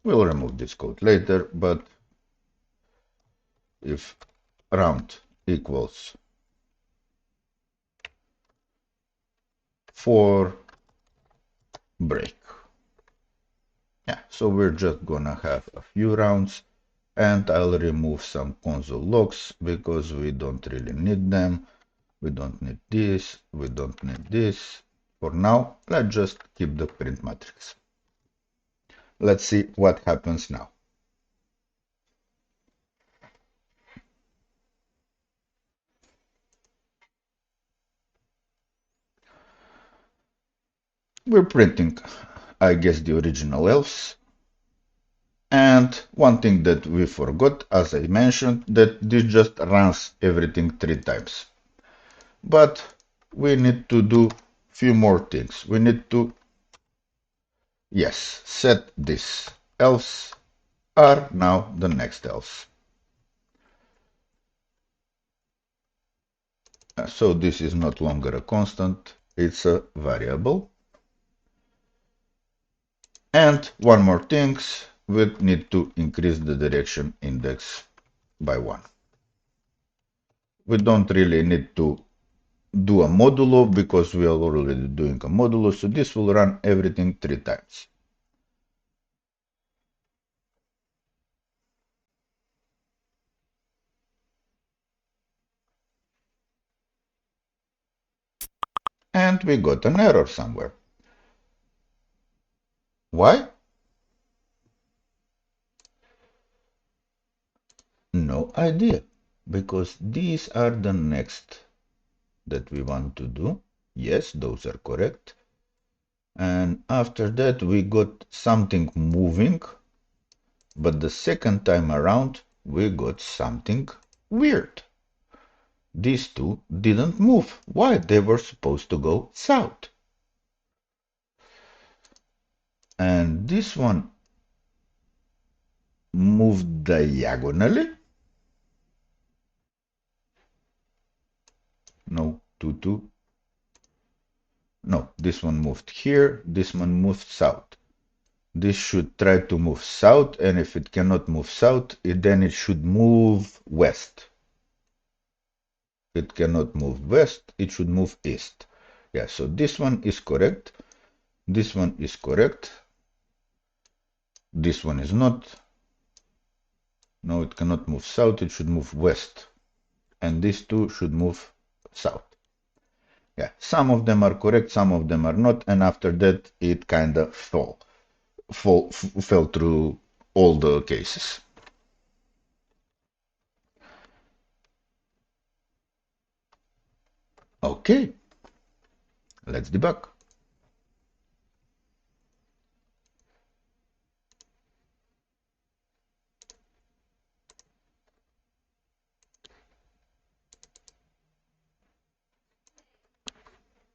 We'll remove this code later, but if round equals 4, break. Yeah, so we're just gonna have a few rounds, and I'll remove some console logs because we don't really need them. We don't need this, we don't need this. For now, let's just keep the print matrix. Let's see what happens now. We're printing, I guess, the original else. And one thing that we forgot, as I mentioned, that this just runs everything 3 times. But we need to do few more things. We need to, yes, set this else are now the next else. So this is not longer a constant, it's a variable. And one more thing, we need to increase the direction index by 1. We don't really need to do a modulo because we are already doing a modulo, so this will run everything 3 times. and we got an error somewhere. Why? No idea, because these are the next that we want to do. Yes, those are correct. And after that we got something moving, but the second time around we got something weird. These two didn't move. Why? They were supposed to go south. And this one moved diagonally. No, 2, 2. No, this one moved here. This one moved south. This should try to move south, and if it cannot move south, then it should move west. It cannot move west, it should move east. Yeah, so this one is correct. This one is correct. This one is not. No, it cannot move south, it should move west. And these two should move south. Yeah, some of them are correct, some of them are not, and after that it kind of fell through all the cases. Okay, let's debug.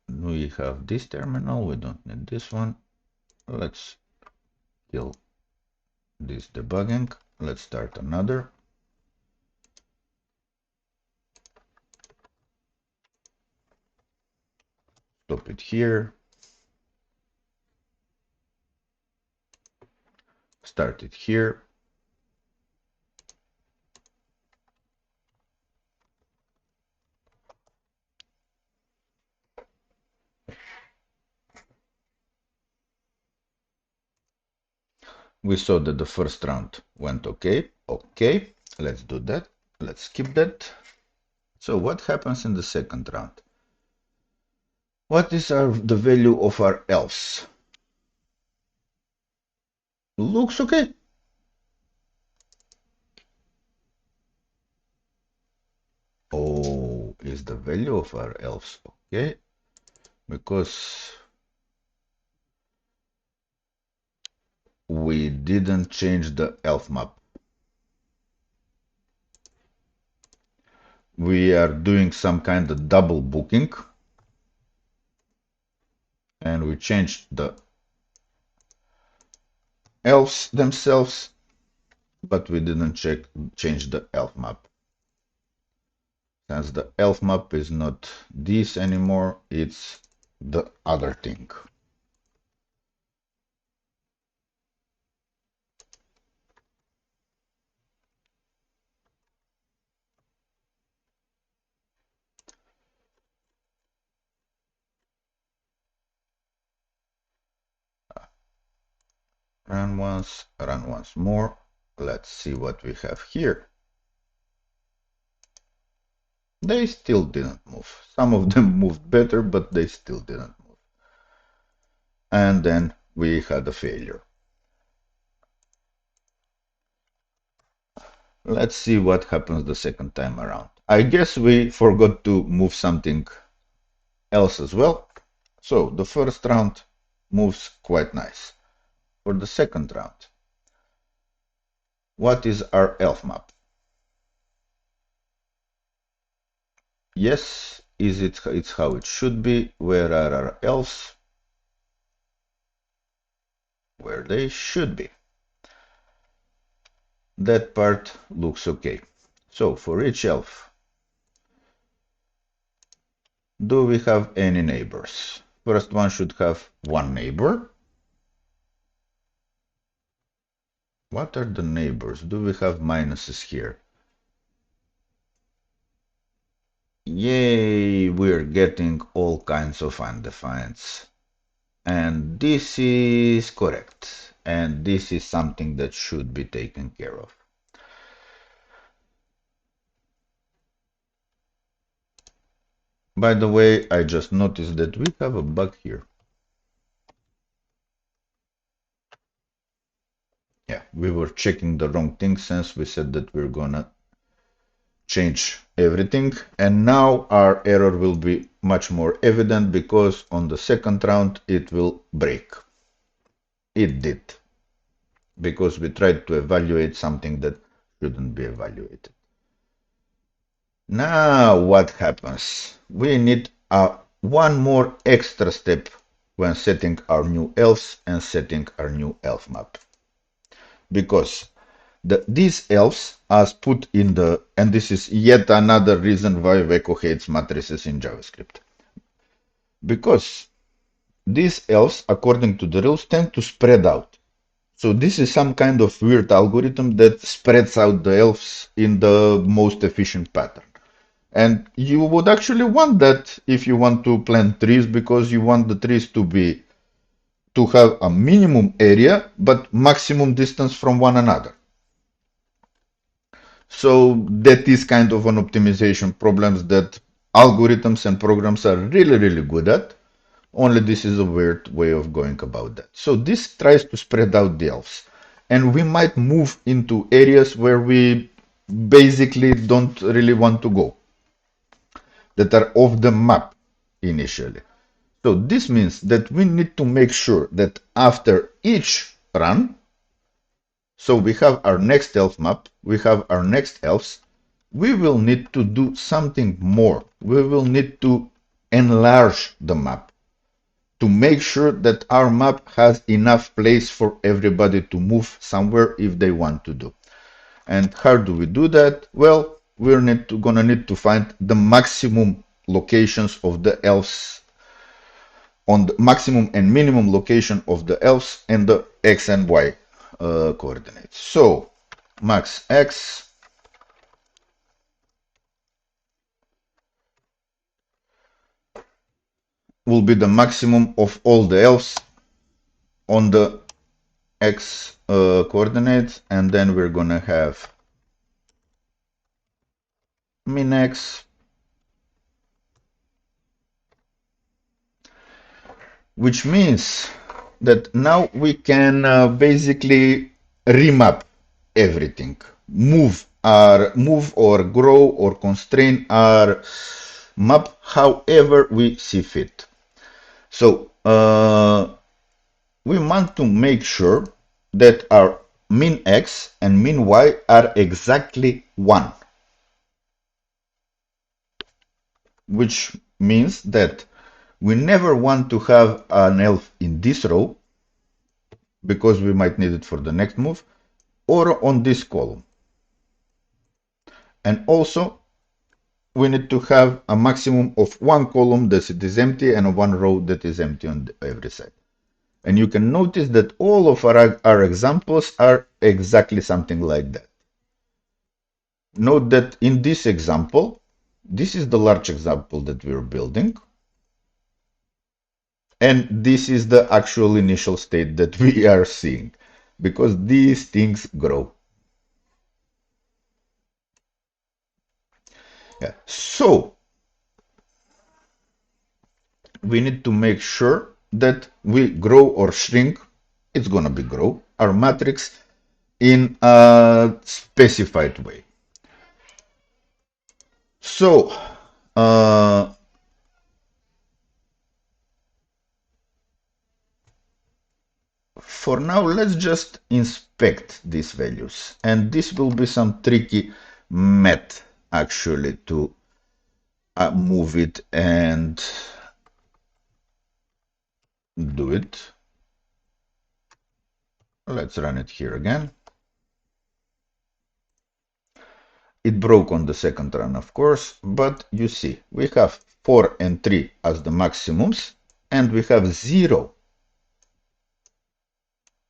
We have this terminal, we don't need this one. Let's kill this debugging. Let's start another. Stop it here. Start it here. We saw that the first round went okay. Okay, let's do that. Let's skip that. So what happens in the second round? What is the value of our else? Looks okay. Oh, is the value of our else okay? Because we didn't change the elf map. We are doing some kind of double booking, and we changed the elves themselves, but we didn't change the elf map. Since the elf map is not this anymore, it's the other thing. Run once more. Let's see what we have here. They still didn't move. Some of them moved better, but they still didn't move. And then we had a failure. Let's see what happens the second time around. I guess we forgot to move something else as well. So the first round moves quite nice. For the second round, what is our elf map? Yes, it's how it should be. Where are our elves? Where they should be. That part looks okay. So for each elf, do we have any neighbors? First one should have one neighbor. What are the neighbors? Do we have minuses here? Yay, we're getting all kinds of undefineds. And this is correct. And this is something that should be taken care of. By the way, I just noticed that we have a bug here. Yeah, we were checking the wrong thing since we said that we're gonna change everything, and now our error will be much more evident because on the second round it will break. It did, because we tried to evaluate something that shouldn't be evaluated. Now what happens? We need one more extra step when setting our new elves and setting our new elf map. Because these elves as put in the, and this is yet another reason why Weko hates matrices in JavaScript. Because these elves, according to the rules, tend to spread out. So this is some kind of weird algorithm that spreads out the elves in the most efficient pattern. And you would actually want that if you want to plant trees, because you want the trees to have a minimum area but maximum distance from one another. So that is kind of an optimization problems that algorithms and programs are really, really good at. Only this is a weird way of going about that. So this tries to spread out the elves. And we might move into areas where we basically don't really want to go, that are off the map initially. So this means that we need to make sure that after each run, so we have our next elf map, we have our next elves, we will need to do something more. We will need to enlarge the map to make sure that our map has enough place for everybody to move somewhere if they want to do. And how do we do that? Well, we're gonna need to find the maximum locations of the elves, on the maximum and minimum location of the elves and the x and y coordinates. So max x will be the maximum of all the elves on the x coordinates, and then we're gonna have min x, which means that now we can basically remap everything, move or grow or constrain our map however we see fit. So we want to make sure that our min x and min y are exactly 1, which means that we never want to have an elf in this row because we might need it for the next move, or on this column. And also we need to have a maximum of one column that is empty and one row that is empty on every side. And you can notice that all of our examples are exactly something like that. Note that in this example, this is the large example that we're building. And this is the actual initial state that we are seeing, because these things grow. Yeah. So we need to make sure that we grow or shrink, it's going to be grow, our matrix in a specified way. So for now, let's just inspect these values. And this will be some tricky math actually to move it and do it. Let's run it here again. It broke on the second run, of course, but you see, we have 4 and 3 as the maximums, and we have 0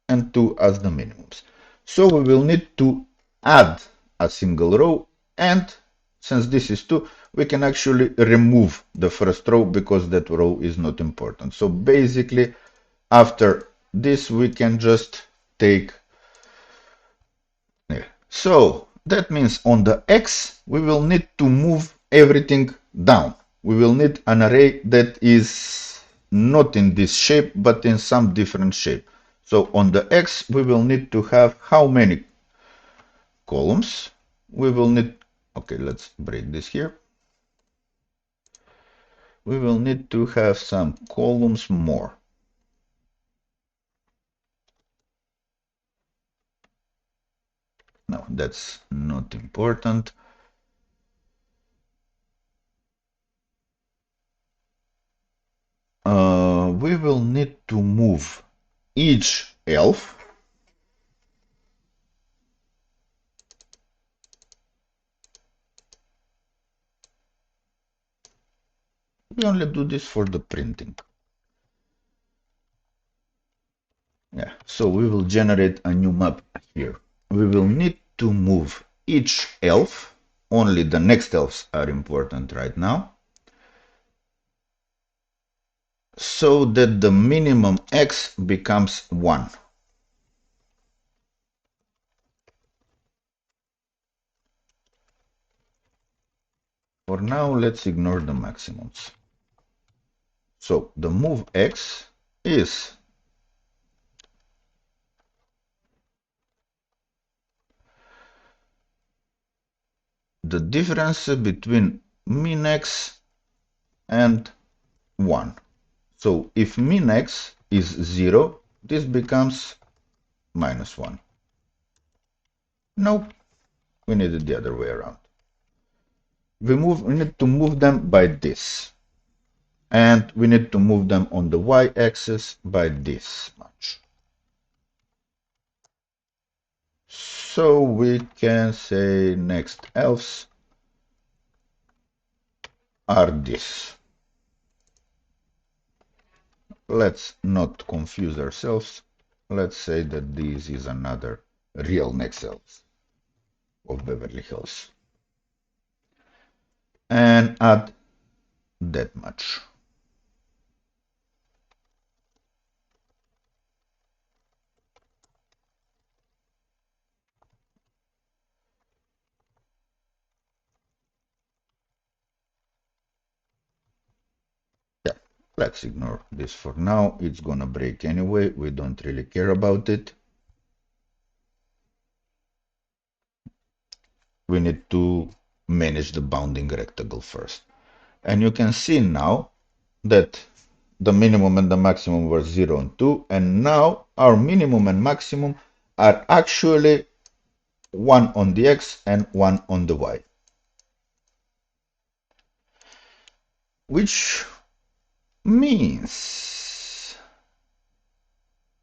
and 2 as the minimums. So we will need to add a single row, and since this is 2, we can actually remove the first row because that row is not important. So basically, after this, we can just take. So that means on the X, we will need to move everything down we will need an array that is not in this shape, but in some different shape. So on the X, we will need to have how many columns? We will need, okay, let's break this here. We will need to have some columns more. No, that's not important. We will need to move each elf we only do this for the printing. Yeah, so we will generate a new map here. We will need to move each elf, only the next elves are important right now, so that the minimum x becomes 1. For now, let's ignore the maximums. So the move x is the difference between min x and 1. So if min x is 0, this becomes minus 1. Nope, we need it the other way around. We need to move them by this. And we need to move them on the y-axis by this much. So we can say next elves are this. Let's not confuse ourselves. Let's say that this is another real next elves of Beverly Hills. And add that much. Yeah, let's ignore this for now. It's gonna break anyway. We don't really care about it. We need to manage the bounding rectangle first. And you can see now that the minimum and the maximum were 0 and 2, and now our minimum and maximum are actually 1 on the x and 1 on the y. Which means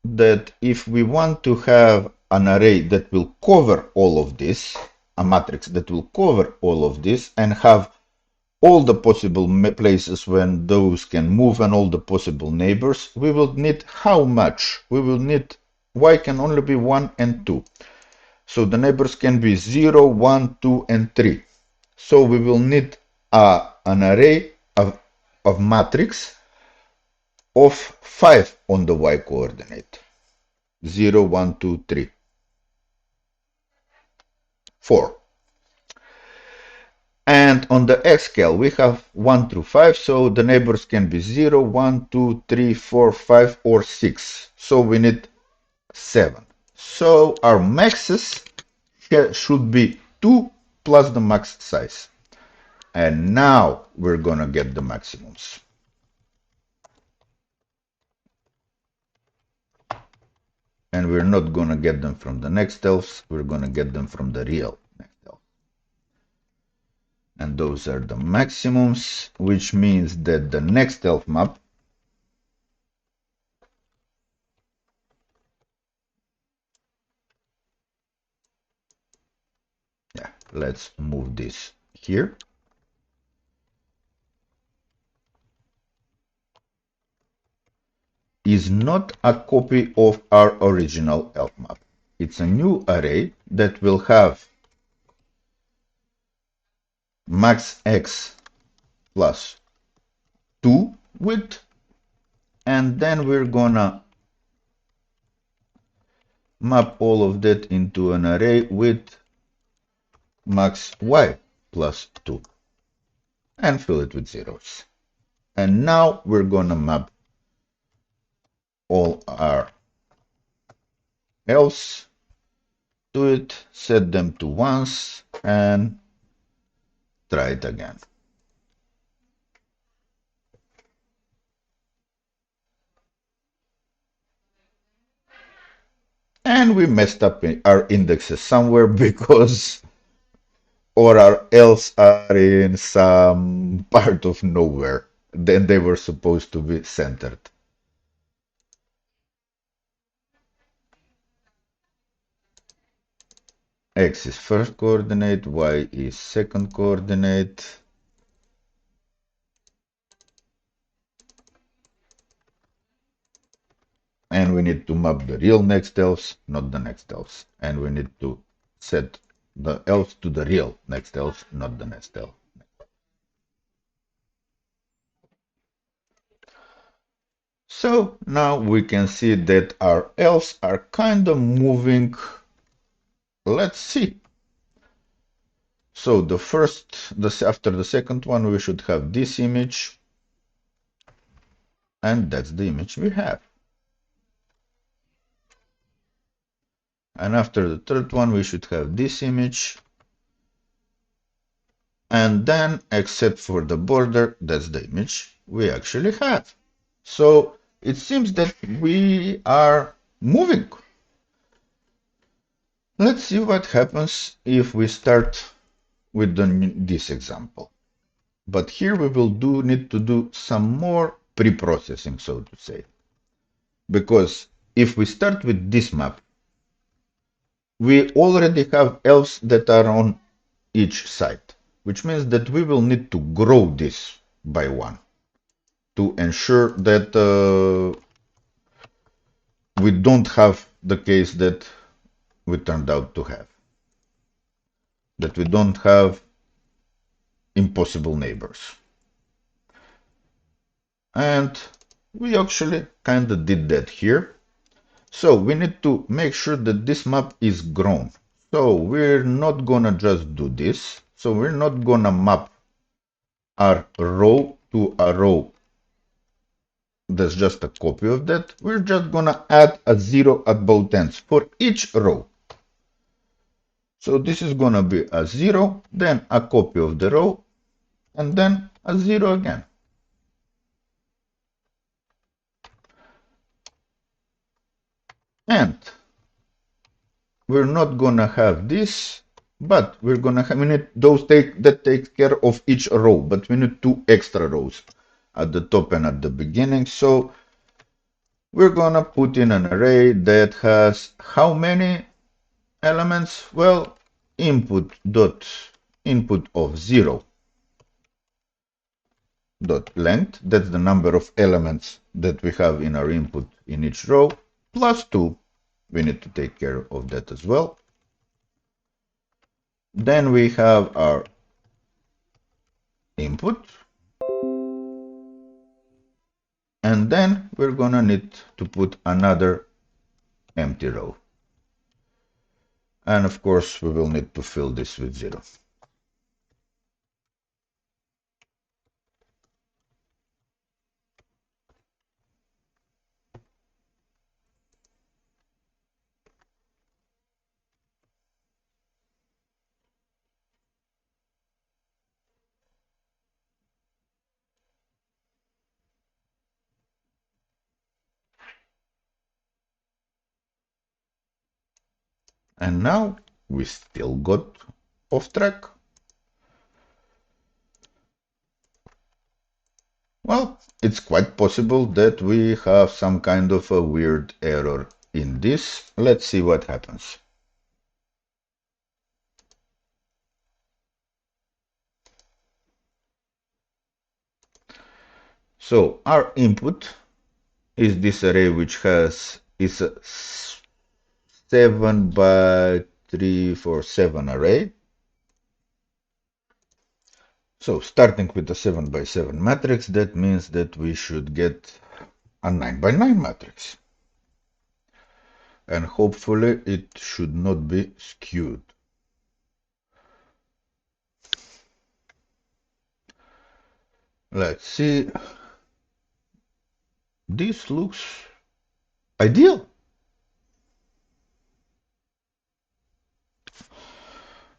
that if we want to have an array that will cover all of this, a matrix that will cover all of this and have all the possible places when those can move and all the possible neighbors, we will need how much? We will need y can only be 1 and 2. So the neighbors can be 0, 1, 2, and 3. So we will need an array of matrix of 5 on the y coordinate. 0, 1, 2, 3, 4. And on the x scale, we have 1 through 5, so the neighbors can be 0, 1, 2, 3, 4, 5, or 6. So we need 7. So our maxes should be 2 plus the max size. And now we're going to get the maximums. And we're not going to get them from the next elves, we're going to get them from the real next elf. And those are the maximums, which means that the next elf map let's move this here. Is not a copy of our original elf map. It's a new array that will have max x plus 2 width, and then we're gonna map all of that into an array with max y plus 2. and fill it with zeros. And now we're gonna map all our else to it, set them to ones, and try it again. And we messed up our indexes somewhere because or our else are in some part of nowhere. Then they were supposed to be centered. X is first coordinate, Y is second coordinate. And we need to map the real next else, not the next else. And we need to set the else to the real next else, not the next else. So now we can see that our else are kind of moving. Let's see. So after the second one, we should have this image, and that's the image we have. And after the third one, we should have this image, and then, except for the border, that's the image we actually have. So it seems that we are moving. Let's see what happens if we start with this example. But here we will need to do some more pre-processing, so to say. Because if we start with this map, we already have elves that are on each side, which means that we will need to grow this by one to ensure that we don't have the case that we turned out to have. That we don't have impossible neighbors. And we actually kind of did that here. So we need to make sure that this map is grown. So we're not gonna just do this. So we're not gonna map our row to a row that's just a copy of that. We're just gonna add a 0 at both ends for each row. So this is gonna be a 0, then a copy of the row, and then a 0 again. And we're not gonna have this, but we're gonna have, we need those that takes care of each row, but we need 2 extra rows at the top and at the beginning. So we're gonna put in an array that has how many elements? Well, input of 0 dot length, that's the number of elements that we have in our input in each row, plus 2. We need to take care of that as well. Then we have our input, and then we're gonna need to put another empty row. And of course, we will need to fill this with 0. And now we still got off track. Well, it's quite possible that we have some kind of a weird error in this. Let's see what happens. So our input is this array which is a 7 by 3 for 7 array. So starting with a 7 by 7 matrix, that means that we should get a 9 by 9 matrix. And hopefully it should not be skewed. Let's see. This looks ideal.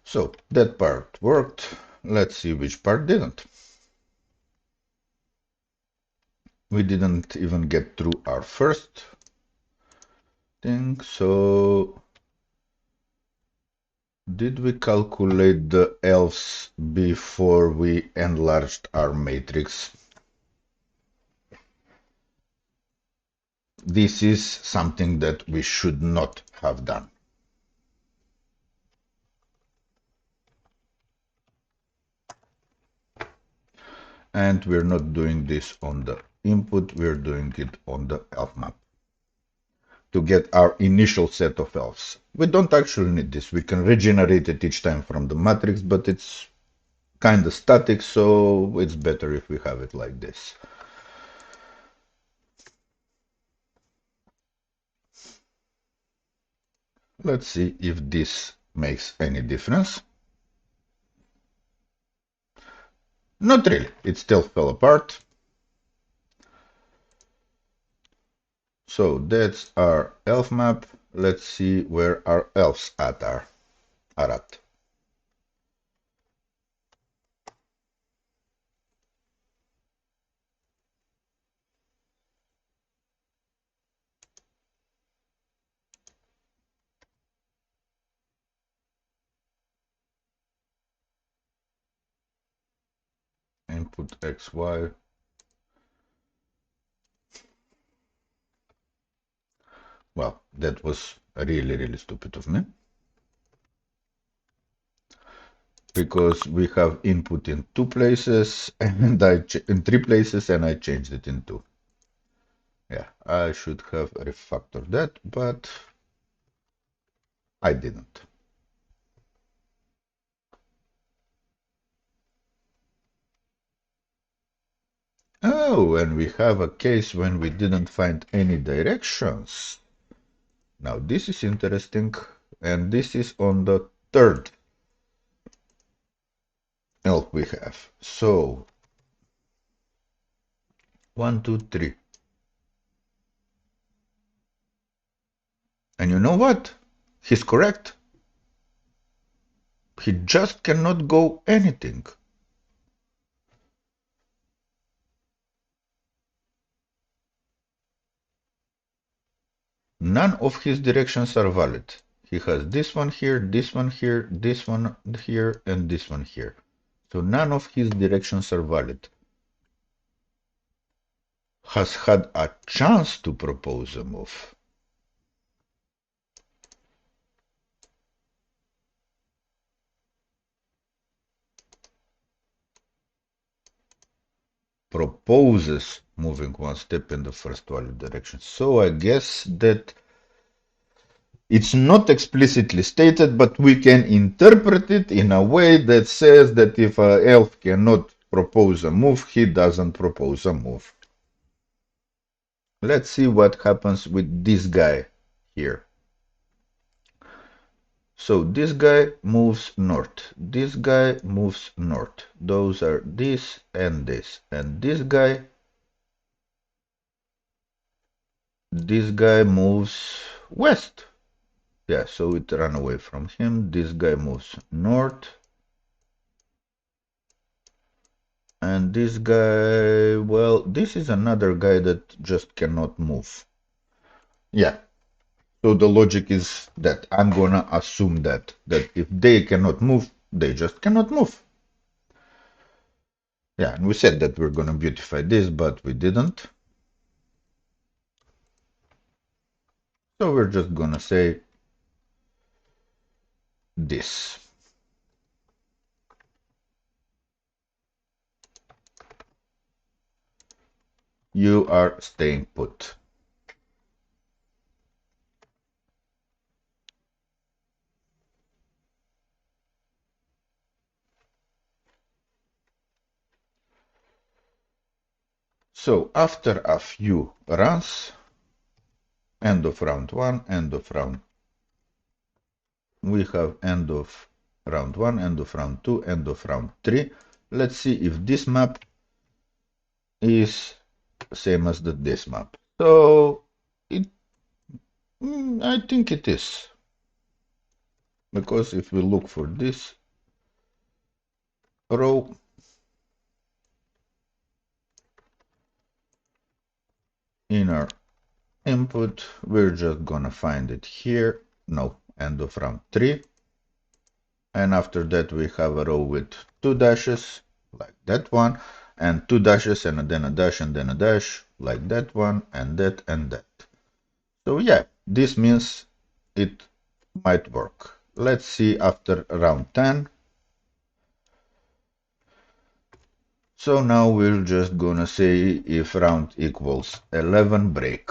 So that part worked. Let's see which part didn't. We didn't even get through our first thing. So did we calculate the elves before we enlarged our matrix? This is something that we should not have done. And we're not doing this on the input, we're doing it on the elf map to get our initial set of elves. We don't actually need this. We can regenerate it each time from the matrix, but it's kind of static, so it's better if we have it like this. Let's see if this makes any difference. Not really. It still fell apart. So that's our elf map. Let's see where our elves are at. Input X, Y. Well, that was really, really stupid of me. Because we have input in two places and in three places, and I changed it in two. Yeah, I should have refactored that, but I didn't. Oh, and we have a case when we didn't find any directions. Now this is interesting, and this is on the third elk we have. So 1, 2, 3. And you know what? He's correct. He just cannot go anything. None of his directions are valid. He has this one here, this one here, this one here, and this one here. So none of his directions are valid. Has had a chance to propose a move. Proposes moving one step in the first valid direction. So I guess that it's not explicitly stated, but we can interpret it in a way that says that if an elf cannot propose a move, he doesn't propose a move. Let's see what happens with this guy here. So this guy moves north. This guy moves north. Those are this and this. And this guy moves west. Yeah, so it ran away from him. This guy moves north. And this guy, well, this is another guy that just cannot move. Yeah. So the logic is that I'm gonna assume that if they cannot move, they just cannot move. Yeah, and we said that we're gonna beautify this, but we didn't. So we're just gonna say this. You are staying put. So after a few runs, end of round 1, end of round, we have end of round 1, end of round 2, end of round 3. Let's see if this map is same as the this map. So it, I think it is, because if we look for this row, in our input, we're just gonna find it here. No, end of round 3. And after that we have a row with 2 dashes, like that one, and 2 dashes, and then a dash, and then a dash, like that one, and that, and that. So yeah, this means it might work. Let's see after round 10. So now we're just gonna say if round equals 11, break.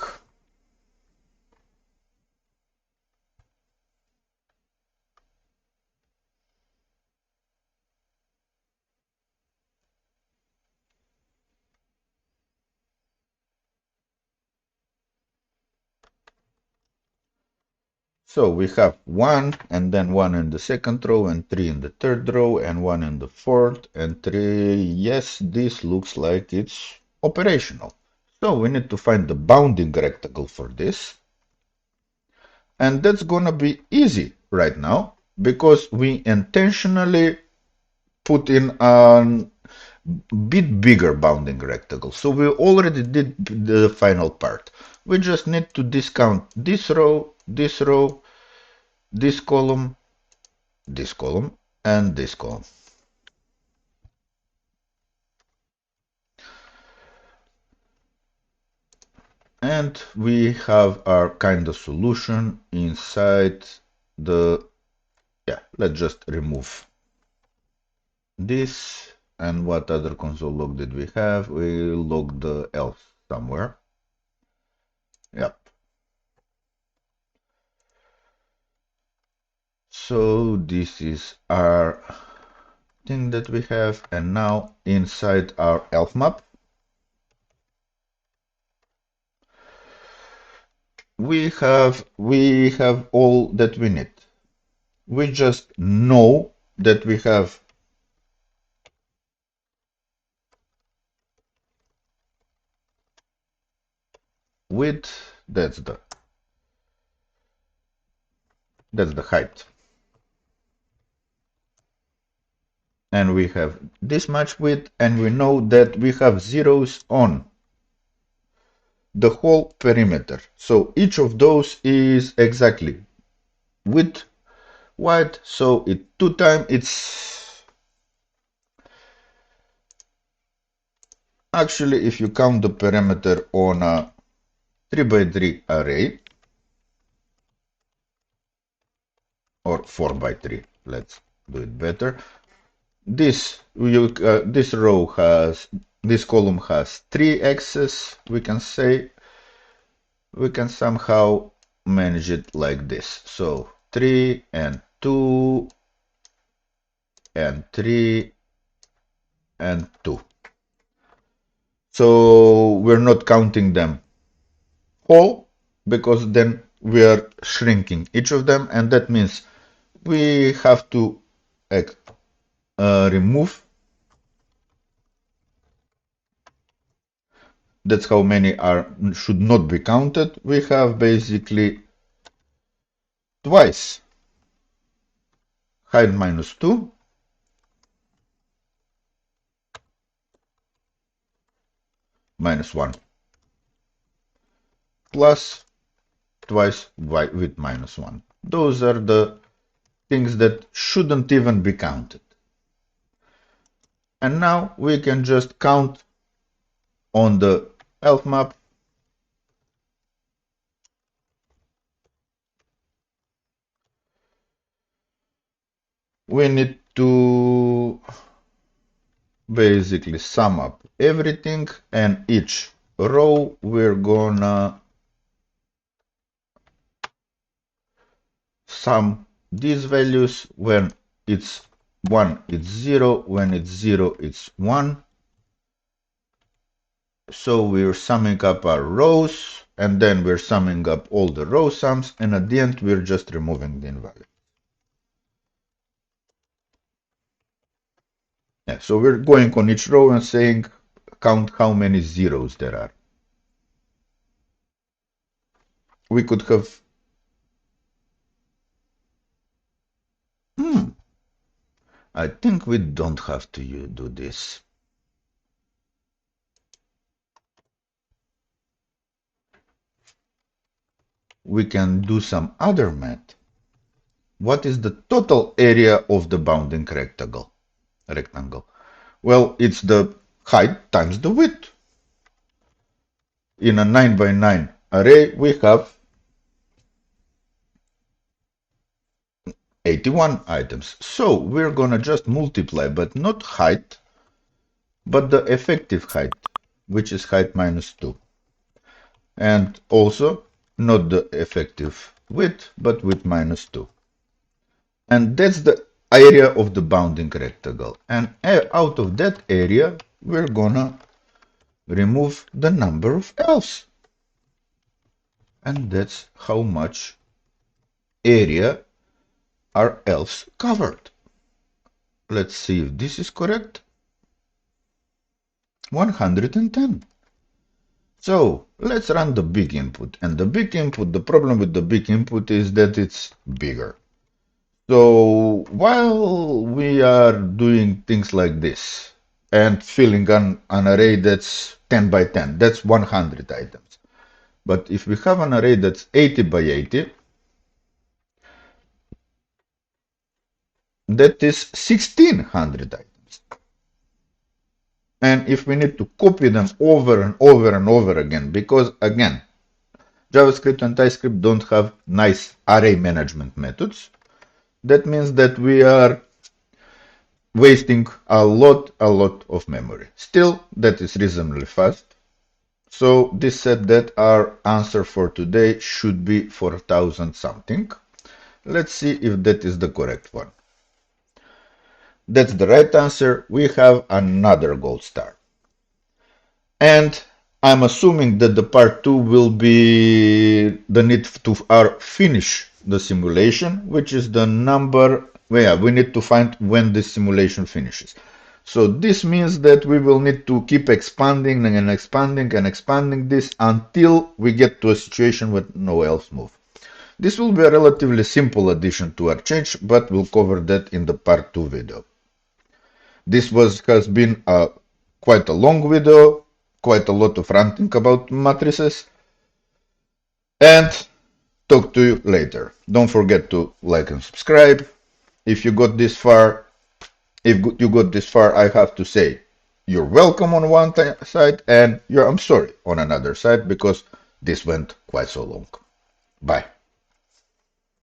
So we have 1, and then 1 in the second row, and 3 in the third row, and 1 in the fourth, and 3. Yes, this looks like it's operational. So we need to find the bounding rectangle for this. And that's gonna be easy right now, because we intentionally put in a bit bigger bounding rectangle. So we already did the final part. We just need to discount this row, this row, this column, and this column. And we have our kind of solution inside the, yeah, let's just remove this. And what other console log did we have? We logged the else somewhere. Yep. So this is our thing that we have, and now inside our elf map we have all that we need. We just know that we have width, that's the height, and we have this much width, and we know that we have zeros on the whole perimeter. So each of those is exactly width wide, so it 2 times, it's actually, if you count the perimeter on a 3 by 3 array, or 4 by 3, let's do it better. This this column has 3 axes. We can say we can somehow manage it like this. So 3 and 2 and 3 and 2. So we're not counting them whole, because then we are shrinking each of them, and that means we have to remove. That's how many should not be counted. We have basically twice height minus 2 minus 1 plus twice width minus 1. Those are the things that shouldn't even be counted. And now we can just count on the elf map. We need to basically sum up everything, and each row we're gonna sum these values. When it's 1 it's 0, when it's 0 it's 1. So we're summing up our rows, and then we're summing up all the row sums, and at the end we're just removing the invalid. Yeah, so we're going on each row and saying count how many zeros there are. We could have... I think we don't have to do this. We can do some other math. What is the total area of the bounding rectangle? Well, it's the height times the width. In a 9 by 9 array, we have 81 items. So we're gonna just multiply, but not height, but the effective height, which is height minus 2. And also not the effective width, but width minus 2. And that's the area of the bounding rectangle. And out of that area, we're gonna remove the number of elves. And that's how much area are elves covered. Let's see if this is correct. 110. So let's run the big input. And the big input, the problem with the big input is that it's bigger. So while we are doing things like this and filling an array that's 10 by 10, that's 100 items. But if we have an array that's 80 by 80, that is 1600 items. And if we need to copy them over and over and over again, because again, JavaScript and TypeScript don't have nice array management methods, that means that we are wasting a lot of memory. Still, that is reasonably fast. So this said that our answer for today should be 4000 something. Let's see if that is the correct one. That's the right answer. We have another gold star. And I'm assuming that the part 2 will be the need to finish the simulation, which is the number. Well, we need to find when the simulation finishes. So this means that we will need to keep expanding and expanding and expanding this until we get to a situation where no elves move. This will be a relatively simple addition to our change, but we'll cover that in the part 2 video. This has been quite a long video, quite a lot of ranting about matrices, and talk to you later. Don't forget to like and subscribe. If you got this far, I have to say you're welcome on one side and I'm sorry on another side because this went quite so long. Bye.